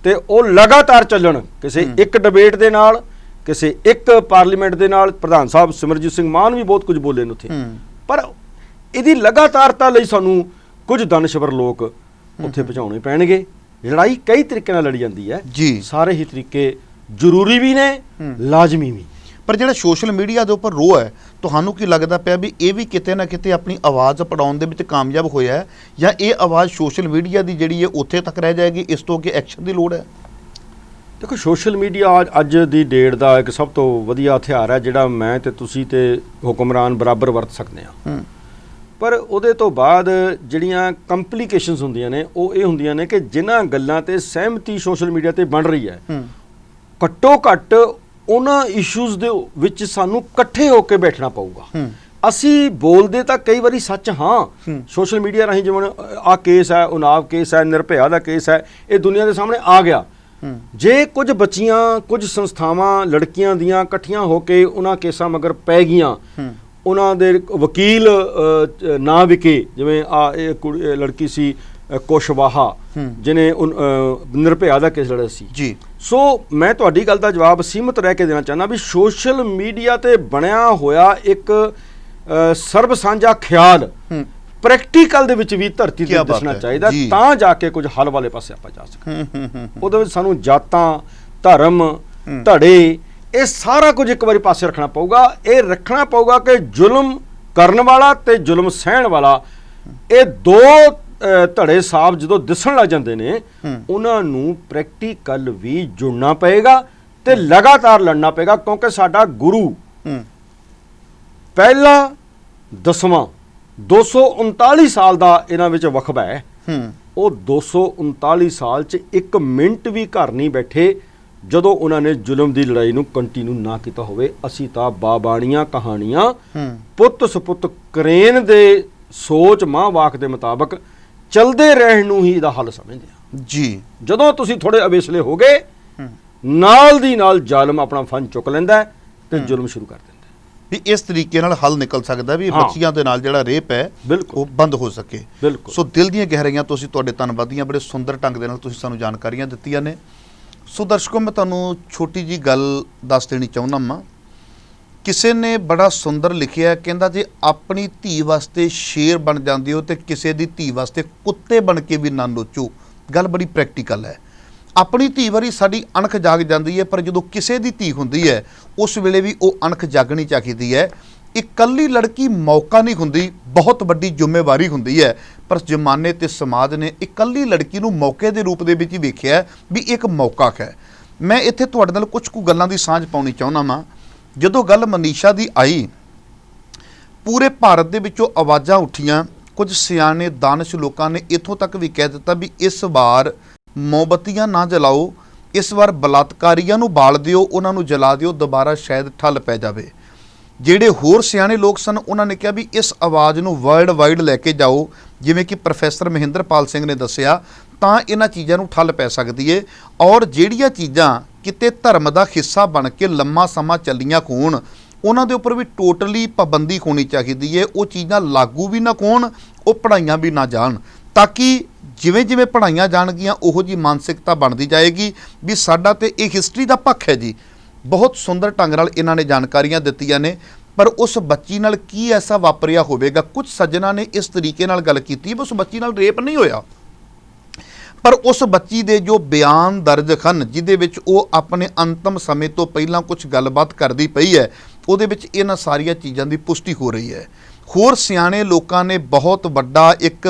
ਤੇ ਉਹ ਲਗਾਤਾਰ ਚੱਲਣ। ਕਿਸੇ ਇੱਕ ਡਿਬੇਟ ਦੇ ਨਾਲ, ਕਿਸੇ ਇੱਕ ਪਾਰਲੀਮੈਂਟ ਦੇ ਨਾਲ। ਪ੍ਰਧਾਨ ਸਾਹਿਬ ਸਿਮਰਜੀਤ ਸਿੰਘ ਮਾਨ ਵੀ ਬਹੁਤ ਕੁਝ ਬੋਲੇ ਨੇ ਉੱਥੇ, ਪਰ ਇਹਦੀ ਲਗਾਤਾਰਤਾ ਲਈ ਸਾਨੂੰ ਕੁਝ ਦਾਨਸ਼ਵਰ ਲੋਕ ਉੱਥੇ ਪਹੁੰਚਾਉਣੇ ਪੈਣਗੇ। ਲੜਾਈ ਕਈ ਤਰੀਕੇ ਨਾਲ ਲੜੀ ਜਾਂਦੀ ਹੈ ਜੀ, ਸਾਰੇ ਹੀ ਤਰੀਕੇ ਜ਼ਰੂਰੀ ਵੀ ਨੇ, ਲਾਜ਼ਮੀ ਵੀ। ਪਰ ਜਿਹੜਾ ਸੋਸ਼ਲ ਮੀਡੀਆ ਦੇ ਉੱਪਰ ਰੋਹ ਹੈ, ਤੁਹਾਨੂੰ ਕੀ ਲੱਗਦਾ ਪਿਆ ਵੀ ਇਹ ਵੀ ਕਿਤੇ ਨਾ ਕਿਤੇ ਆਪਣੀ ਆਵਾਜ਼ ਪੜਾਉਣ ਦੇ ਵਿੱਚ ਕਾਮਯਾਬ ਹੋਇਆ ਹੈ, ਜਾਂ ਇਹ ਆਵਾਜ਼ ਸੋਸ਼ਲ ਮੀਡੀਆ ਦੀ ਜਿਹੜੀ ਹੈ ਉੱਥੇ ਤੱਕ ਰਹਿ ਜਾਏਗੀ, ਇਸ ਤੋਂ ਅੱਗੇ ਐਕਸ਼ਨ ਦੀ ਲੋੜ ਹੈ? ਦੇਖੋ, ਸੋਸ਼ਲ ਮੀਡੀਆ ਅੱਜ ਦੀ ਡੇਟ ਦਾ ਇੱਕ ਸਭ ਤੋਂ ਵਧੀਆ ਹਥਿਆਰ ਹੈ, ਜਿਹੜਾ ਮੈਂ ਤੇ ਤੁਸੀਂ ਤੇ ਹੁਕਮਰਾਨ ਬਰਾਬਰ ਵਰਤ ਸਕਦੇ ਹਾਂ। ਪਰ ਉਹਦੇ ਤੋਂ ਬਾਅਦ ਜਿਹੜੀਆਂ ਕੰਪਲੀਕੇਸ਼ਨਸ ਹੁੰਦੀਆਂ ਨੇ, ਉਹ ਇਹ ਹੁੰਦੀਆਂ ਨੇ ਕਿ ਜਿਨ੍ਹਾਂ ਗੱਲਾਂ ਤੇ ਸਹਿਮਤੀ ਸੋਸ਼ਲ ਮੀਡੀਆ ਤੇ ਬਣ ਰਹੀ ਹੈ, ਘੱਟੋ ਘੱਟ ਉਹਨਾਂ ਇਸ਼ੂਜ਼ ਦੇ ਵਿੱਚ ਸਾਨੂੰ ਇਕੱਠੇ ਹੋ ਕੇ ਬੈਠਣਾ ਪਊਗਾ। ਅਸੀਂ ਬੋਲਦੇ ਤਾਂ ਕਈ ਵਾਰੀ ਸੱਚ ਹਾਂ ਸੋਸ਼ਲ ਮੀਡੀਆ ਰਾਹੀਂ, ਜਿਵੇਂ ਆਹ ਕੇਸ ਹੈ, ਉਨਾਵ ਕੇਸ ਹੈ, ਨਿਰਭਇਆ ਦਾ ਕੇਸ ਹੈ, ਇਹ ਦੁਨੀਆ ਦੇ ਸਾਹਮਣੇ ਆ ਗਿਆ। ਜੇ ਕੁਝ ਬੱਚੀਆਂ, ਕੁਝ ਸੰਸਥਾਵਾਂ ਲੜਕੀਆਂ ਦੀਆਂ ਇਕੱਠੀਆਂ ਹੋ ਕੇ ਉਹਨਾਂ ਕੇਸਾਂ ਮਗਰ ਪੈ ਗਈਆਂ, ਉਹਨਾਂ ਦੇ ਵਕੀਲ ਨਾ ਵਿਕੇ, ਜਿਵੇਂ ਆ ਇਹ ਲੜਕੀ ਸੀ ਕੁਸ਼ਵਾਹਾ, ਜਿਹਨੇ ਨਿਰਭਇਆ ਦਾ ਕੇਸ ਲੜਿਆ ਸੀ ਜੀ। ਸੋ ਮੈਂ ਤੁਹਾਡੀ ਗੱਲ ਦਾ ਜਵਾਬ ਸੀਮਤ ਰਹਿ ਕੇ ਦੇਣਾ ਚਾਹੁੰਦਾ ਵੀ ਸੋਸ਼ਲ ਮੀਡੀਆ ਤੇ ਬਣਿਆ ਹੋਇਆ ਇੱਕ ਸਰਬ ਸਾਂਝਾ ਖਿਆਲ ਪ੍ਰੈਕਟੀਕਲ ਦੇ ਵਿੱਚ ਵੀ ਧਰਤੀ ਤੇ ਦਿਸਣਾ ਚਾਹੀਦਾ, ਤਾਂ ਜਾ ਕੇ ਕੁਝ ਹੱਲ ਵਾਲੇ ਪਾਸੇ ਆਪਾਂ ਜਾ ਸਕਦੇ। ਉਹਦੇ ਵਿੱਚ ਸਾਨੂੰ ਜਾਤਾਂ, ਧਰਮ, ਧੜੇ, ਇਹ ਸਾਰਾ ਕੁਝ ਇੱਕ ਵਾਰੀ ਪਾਸੇ ਰੱਖਣਾ ਪਊਗਾ। ਇਹ ਰੱਖਣਾ ਪਊਗਾ ਕਿ ਜ਼ੁਲਮ ਕਰਨ ਵਾਲਾ ਤੇ ਜ਼ੁਲਮ ਸਹਿਣ ਵਾਲਾ, ਇਹ ਦੋ ਧੜੇ ਸਾਫ ਜਦੋਂ ਦਿਸਣ ਲੱਗ ਜਾਂਦੇ ਨੇ, ਉਹਨਾਂ ਨੂੰ ਪ੍ਰੈਕਟੀਕਲ ਵੀ ਜੁੜਨਾ ਪਏਗਾ ਤੇ ਲਗਾਤਾਰ ਲੜਨਾ ਪਏਗਾ। ਕਿਉਂਕਿ ਸਾਡਾ ਗੁਰੂ ਪਹਿਲਾ 10ਵਾਂ 239 ਸਾਲ ਦਾ ਇਹਨਾਂ ਵਿੱਚ ਵਕਫਾ ਹੈ। ਉਹ 239 ਸਾਲ 'ਚ 1 ਮਿੰਟ ਵੀ ਘਰ ਨਹੀਂ ਬੈਠੇ ਜਦੋਂ ਉਹਨਾਂ ਨੇ ਜ਼ੁਲਮ ਦੀ ਲੜਾਈ ਨੂੰ ਕੰਟੀਨਿਊ ਨਾ ਕੀਤਾ ਹੋਵੇ। ਅਸੀਂ ਤਾਂ ਬਾਬਾਣੀਆਂ ਕਹਾਣੀਆਂ ਪੁੱਤ ਸਪੁੱਤ ਕਰੇਨ ਦੇ ਸੋਚ ਮਾਂ ਵਾਕ ਦੇ ਮੁਤਾਬਕ ਚਲਦੇ ਰਹਿਣ ਨੂੰ ਹੀ ਇਹਦਾ ਹੱਲ ਸਮਝਦੇ ਆ ਜੀ। ਜਦੋਂ ਤੁਸੀਂ ਥੋੜੇ ਅਵੇਸਲੇ ਹੋ ਗਏ, ਨਾਲ ਦੀ ਨਾਲ ਜ਼ਾਲਮ ਆਪਣਾ ਫਨ ਚੁੱਕ ਲੈਂਦਾ ਤੇ ਜ਼ੁਲਮ ਸ਼ੁਰੂ ਕਰ ਦਿੰਦਾ। ਵੀ ਇਸ ਤਰੀਕੇ ਨਾਲ ਹੱਲ ਨਿਕਲ ਸਕਦਾ ਵੀ ਹਾਂ। ਬੱਚੀਆਂ ਦੇ ਨਾਲ ਜਿਹੜਾ ਰੇਪ ਹੈ ਬਿਲਕੁਲ ਉਹ ਬੰਦ ਹੋ ਸਕੇ। ਬਿਲਕੁਲ ਸੋ ਦਿਲ ਦੀਆਂ ਗਹਿਰਾਈਆਂ ਤੋਂ ਅਸੀਂ ਤੁਹਾਡੇ ਧੰਨਵਾਦੀ ਹਾਂ, ਬੜੇ ਸੁੰਦਰ ਢੰਗ ਦੇ ਨਾਲ ਤੁਸੀਂ ਸਾਨੂੰ ਜਾਣਕਾਰੀਆਂ ਦਿੱਤੀਆਂ ਨੇ। ਸੋ ਦਰਸ਼ਕੋ, ਮੈਂ ਤੁਹਾਨੂੰ ਛੋਟੀ ਜੀ ਗੱਲ ਦੱਸ ਦੇਣੀ ਚਾਹੁੰਦਾ ਹਾਂ। ਕਿਸੇ ਨੇ ਬੜਾ ਸੁੰਦਰ ਲਿਖਿਆ, ਕਹਿੰਦਾ ਜੇ ਆਪਣੀ ਧੀ ਵਾਸਤੇ ਸ਼ੇਰ ਬਣ ਜਾਂਦੇ ਹੋ ਤੇ ਕਿਸੇ ਦੀ ਧੀ ਵਾਸਤੇ ਕੁੱਤੇ ਬਣ ਕੇ ਵੀ ਨਾ ਨੋਚੋ। ਗੱਲ ਬੜੀ ਪ੍ਰੈਕਟੀਕਲ ਹੈ। ਆਪਣੀ ਧੀ ਵਾਰੀ ਸਾਡੀ ਅਣਖ ਜਾਗ ਜਾਂਦੀ ਹੈ, ਪਰ ਜਦੋਂ ਕਿਸੇ ਦੀ ਧੀ ਹੁੰਦੀ ਹੈ ਉਸ ਵੇਲੇ ਵੀ ਉਹ ਅਣਖ ਜਾਗਣੀ ਚਾਹੀਦੀ ਹੈ। ਇਕੱਲੀ ਲੜਕੀ ਮੌਕਾ ਨਹੀਂ ਹੁੰਦੀ, ਬਹੁਤ ਵੱਡੀ ਜ਼ਿੰਮੇਵਾਰੀ ਹੁੰਦੀ ਹੈ। ਪਰ ਜ਼ਮਾਨੇ ਤੇ ਸਮਾਜ ਨੇ ਇਕੱਲੀ ਲੜਕੀ ਨੂੰ ਮੌਕੇ ਦੇ ਰੂਪ ਦੇ ਵਿੱਚ ਹੀ ਵੇਖਿਆ ਵੀ ਇੱਕ ਮੌਕਾ ਹੈ। ਮੈਂ ਇੱਥੇ ਤੁਹਾਡੇ ਨਾਲ ਕੁਝ ਕੁ ਗੱਲਾਂ ਦੀ ਸਾਂਝ ਪਾਉਣੀ ਚਾਹੁੰਦਾ ਵਾਂ। ਜਦੋਂ ਗੱਲ ਮਨੀਸ਼ਾ ਦੀ ਆਈ, ਪੂਰੇ ਭਾਰਤ ਦੇ ਵਿੱਚੋਂ ਆਵਾਜ਼ਾਂ ਉੱਠੀਆਂ। ਕੁਝ ਸਿਆਣੇ ਦਾਨਸ਼ ਲੋਕਾਂ ਨੇ ਇੱਥੋਂ ਤੱਕ ਵੀ ਕਹਿ ਦਿੱਤਾ ਵੀ ਇਸ ਵਾਰ ਮੋਮਬੱਤੀਆਂ ਨਾ ਜਲਾਓ, ਇਸ ਵਾਰ ਬਲਾਤਕਾਰੀਆਂ ਨੂੰ ਬਾਲ ਦਿਓ, ਉਹਨਾਂ ਨੂੰ ਜਲਾ ਦਿਓ, ਦੁਬਾਰਾ ਸ਼ਾਇਦ ਠੱਲ ਪੈ ਜਾਵੇ। ਜਿਹੜੇ ਹੋਰ ਸਿਆਣੇ ਲੋਕ ਸਨ ਉਹਨਾਂ ਨੇ ਕਿਹਾ ਵੀ ਇਸ ਆਵਾਜ਼ ਨੂੰ ਵਰਲਡ ਵਾਈਡ ਲੈ ਕੇ ਜਾਓ, ਜਿਵੇਂ ਕਿ ਪ੍ਰੋਫੈਸਰ ਮਹਿੰਦਰਪਾਲ ਸਿੰਘ ਨੇ ਦੱਸਿਆ, ਤਾਂ ਇਹਨਾਂ ਚੀਜ਼ਾਂ ਨੂੰ ਠੱਲ ਪੈ ਸਕਦੀ ਏ। ਔਰ ਜਿਹੜੀਆਂ ਚੀਜ਼ਾਂ ਕਿਤੇ ਧਰਮ ਦਾ ਹਿੱਸਾ ਬਣ ਕੇ ਲੰਮਾ ਸਮਾਂ ਚੱਲੀਆਂ ਹੋਣ, ਉਹਨਾਂ ਦੇ ਉੱਪਰ ਵੀ ਟੋਟਲੀ ਪਾਬੰਦੀ ਹੋਣੀ ਚਾਹੀਦੀ ਏ। ਉਹ ਚੀਜ਼ਾਂ ਲਾਗੂ ਵੀ ਨਾ ਹੋਣ, ਉਹ ਪੜ੍ਹਾਈਆਂ ਵੀ ਨਾ ਜਾਣ, ਤਾਂ ਕਿ ਜਿਵੇਂ ਜਿਵੇਂ ਪੜ੍ਹਾਈਆਂ ਜਾਣਗੀਆਂ ਉਹੋ ਜੀ ਮਾਨਸਿਕਤਾ ਬਣਦੀ ਜਾਏਗੀ ਵੀ ਸਾਡਾ ਤੇ ਇਹ ਹਿਸਟਰੀ ਦਾ ਪੱਖ ਹੈ ਜੀ। ਬਹੁਤ ਸੁੰਦਰ ਢੰਗ ਨਾਲ ਇਹਨਾਂ ਨੇ ਜਾਣਕਾਰੀਆਂ ਦਿੱਤੀਆਂ ਨੇ। ਪਰ ਉਸ ਬੱਚੀ ਨਾਲ ਕੀ ਐਸਾ ਵਾਪਰਿਆ ਹੋਵੇਗਾ? ਕੁਝ ਸੱਜਣਾ ਨੇ ਇਸ ਤਰੀਕੇ ਨਾਲ ਗੱਲ ਕੀਤੀ ਵੀ ਉਸ ਬੱਚੀ ਨਾਲ ਰੇਪ ਨਹੀਂ ਹੋਇਆ, ਪਰ ਉਸ ਬੱਚੀ ਦੇ ਜੋ ਬਿਆਨ ਦਰਜ ਹਨ, ਜਿਹਦੇ ਵਿੱਚ ਉਹ ਆਪਣੇ ਅੰਤਮ ਸਮੇਂ ਤੋਂ ਪਹਿਲਾਂ ਕੁਝ ਗੱਲਬਾਤ ਕਰਦੀ ਪਈ ਹੈ, ਉਹਦੇ ਵਿੱਚ ਇਹਨਾਂ ਸਾਰੀਆਂ ਚੀਜ਼ਾਂ ਦੀ ਪੁਸ਼ਟੀ ਹੋ ਰਹੀ ਹੈ। ਹੋਰ ਸਿਆਣੇ ਲੋਕਾਂ ਨੇ ਬਹੁਤ ਵੱਡਾ ਇੱਕ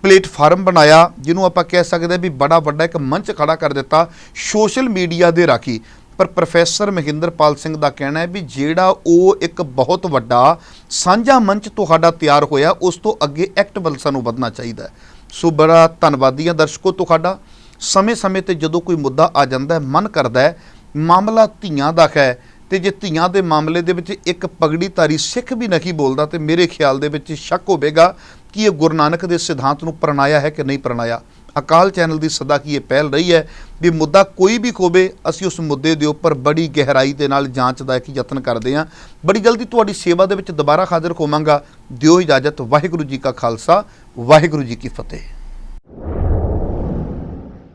ਪਲੇਟਫਾਰਮ ਬਣਾਇਆ, ਜਿਹਨੂੰ ਆਪਾਂ ਕਹਿ ਸਕਦੇ ਹਾਂ ਵੀ ਬੜਾ ਵੱਡਾ ਇੱਕ ਮੰਚ ਖੜਾ ਕਰ ਦਿੱਤਾ ਸੋਸ਼ਲ ਮੀਡੀਆ ਦੇ ਰਾਹੀਂ। ਪਰ ਪ੍ਰੋਫੈਸਰ ਮਹਿੰਦਰਪਾਲ ਸਿੰਘ ਦਾ ਕਹਿਣਾ ਹੈ ਵੀ ਜਿਹੜਾ ਉਹ ਇੱਕ ਬਹੁਤ ਵੱਡਾ ਸਾਂਝਾ ਮੰਚ ਤੁਹਾਡਾ ਤਿਆਰ ਹੋਇਆ, ਉਸ ਤੋਂ ਅੱਗੇ ਐਕਟ ਵੱਲ ਸਾਨੂੰ ਵਧਣਾ ਚਾਹੀਦਾ ਹੈ। ਸੋ ਬੜਾ ਧੰਨਵਾਦੀ ਹਾਂ ਦਰਸ਼ਕੋ ਤੁਹਾਡਾ। ਸਮੇਂ-ਸਮੇਂ ਤੇ ਜਦੋਂ ਕੋਈ ਮੁੱਦਾ ਆ ਜਾਂਦਾ ਹੈ, ਮਨ ਕਰਦਾ ਹੈ ਮਾਮਲਾ ਧੀਆਂ ਦਾ ਹੈ, ਤੇ ਜੇ ਧੀਆਂ ਦੇ ਮਾਮਲੇ ਦੇ ਵਿੱਚ ਇੱਕ ਪਗੜੀਧਾਰੀ ਸਿੱਖ ਵੀ ਨਹੀਂ ਬੋਲਦਾ ਤੇ ਮੇਰੇ ਖਿਆਲ ਦੇ ਵਿੱਚ ਸ਼ੱਕ ਹੋਵੇਗਾ ਕਿ ਇਹ ਗੁਰੂ ਨਾਨਕ ਦੇ ਸਿਧਾਂਤ ਨੂੰ ਪ੍ਰਣਾਇਆ ਹੈ ਕਿ ਨਹੀਂ ਪ੍ਰਣਾਇਆ। ਅਕਾਲ ਚੈਨਲ ਦੀ ਸਦਾ ਕੀ ਇਹ ਪਹਿਲ ਰਹੀ ਹੈ ਵੀ ਮੁੱਦਾ ਕੋਈ ਵੀ ਹੋਵੇ, ਅਸੀਂ ਉਸ ਮੁੱਦੇ ਦੇ ਉੱਪਰ ਬੜੀ ਗਹਿਰਾਈ ਦੇ ਨਾਲ ਜਾਂਚ ਦਾ ਇੱਕ ਯਤਨ ਕਰਦੇ ਹਾਂ। ਬੜੀ ਜਲਦੀ ਤੁਹਾਡੀ ਸੇਵਾ ਦੇ ਵਿੱਚ ਦੁਬਾਰਾ ਹਾਜ਼ਰ ਹੋਵਾਂਗਾ। ਦਿਓ ਇਜਾਜ਼ਤ। ਵਾਹਿਗੁਰੂ ਜੀ ਕਾ ਖਾਲਸਾ, ਵਾਹਿਗੁਰੂ ਜੀ ਕੀ ਫਤਿਹ।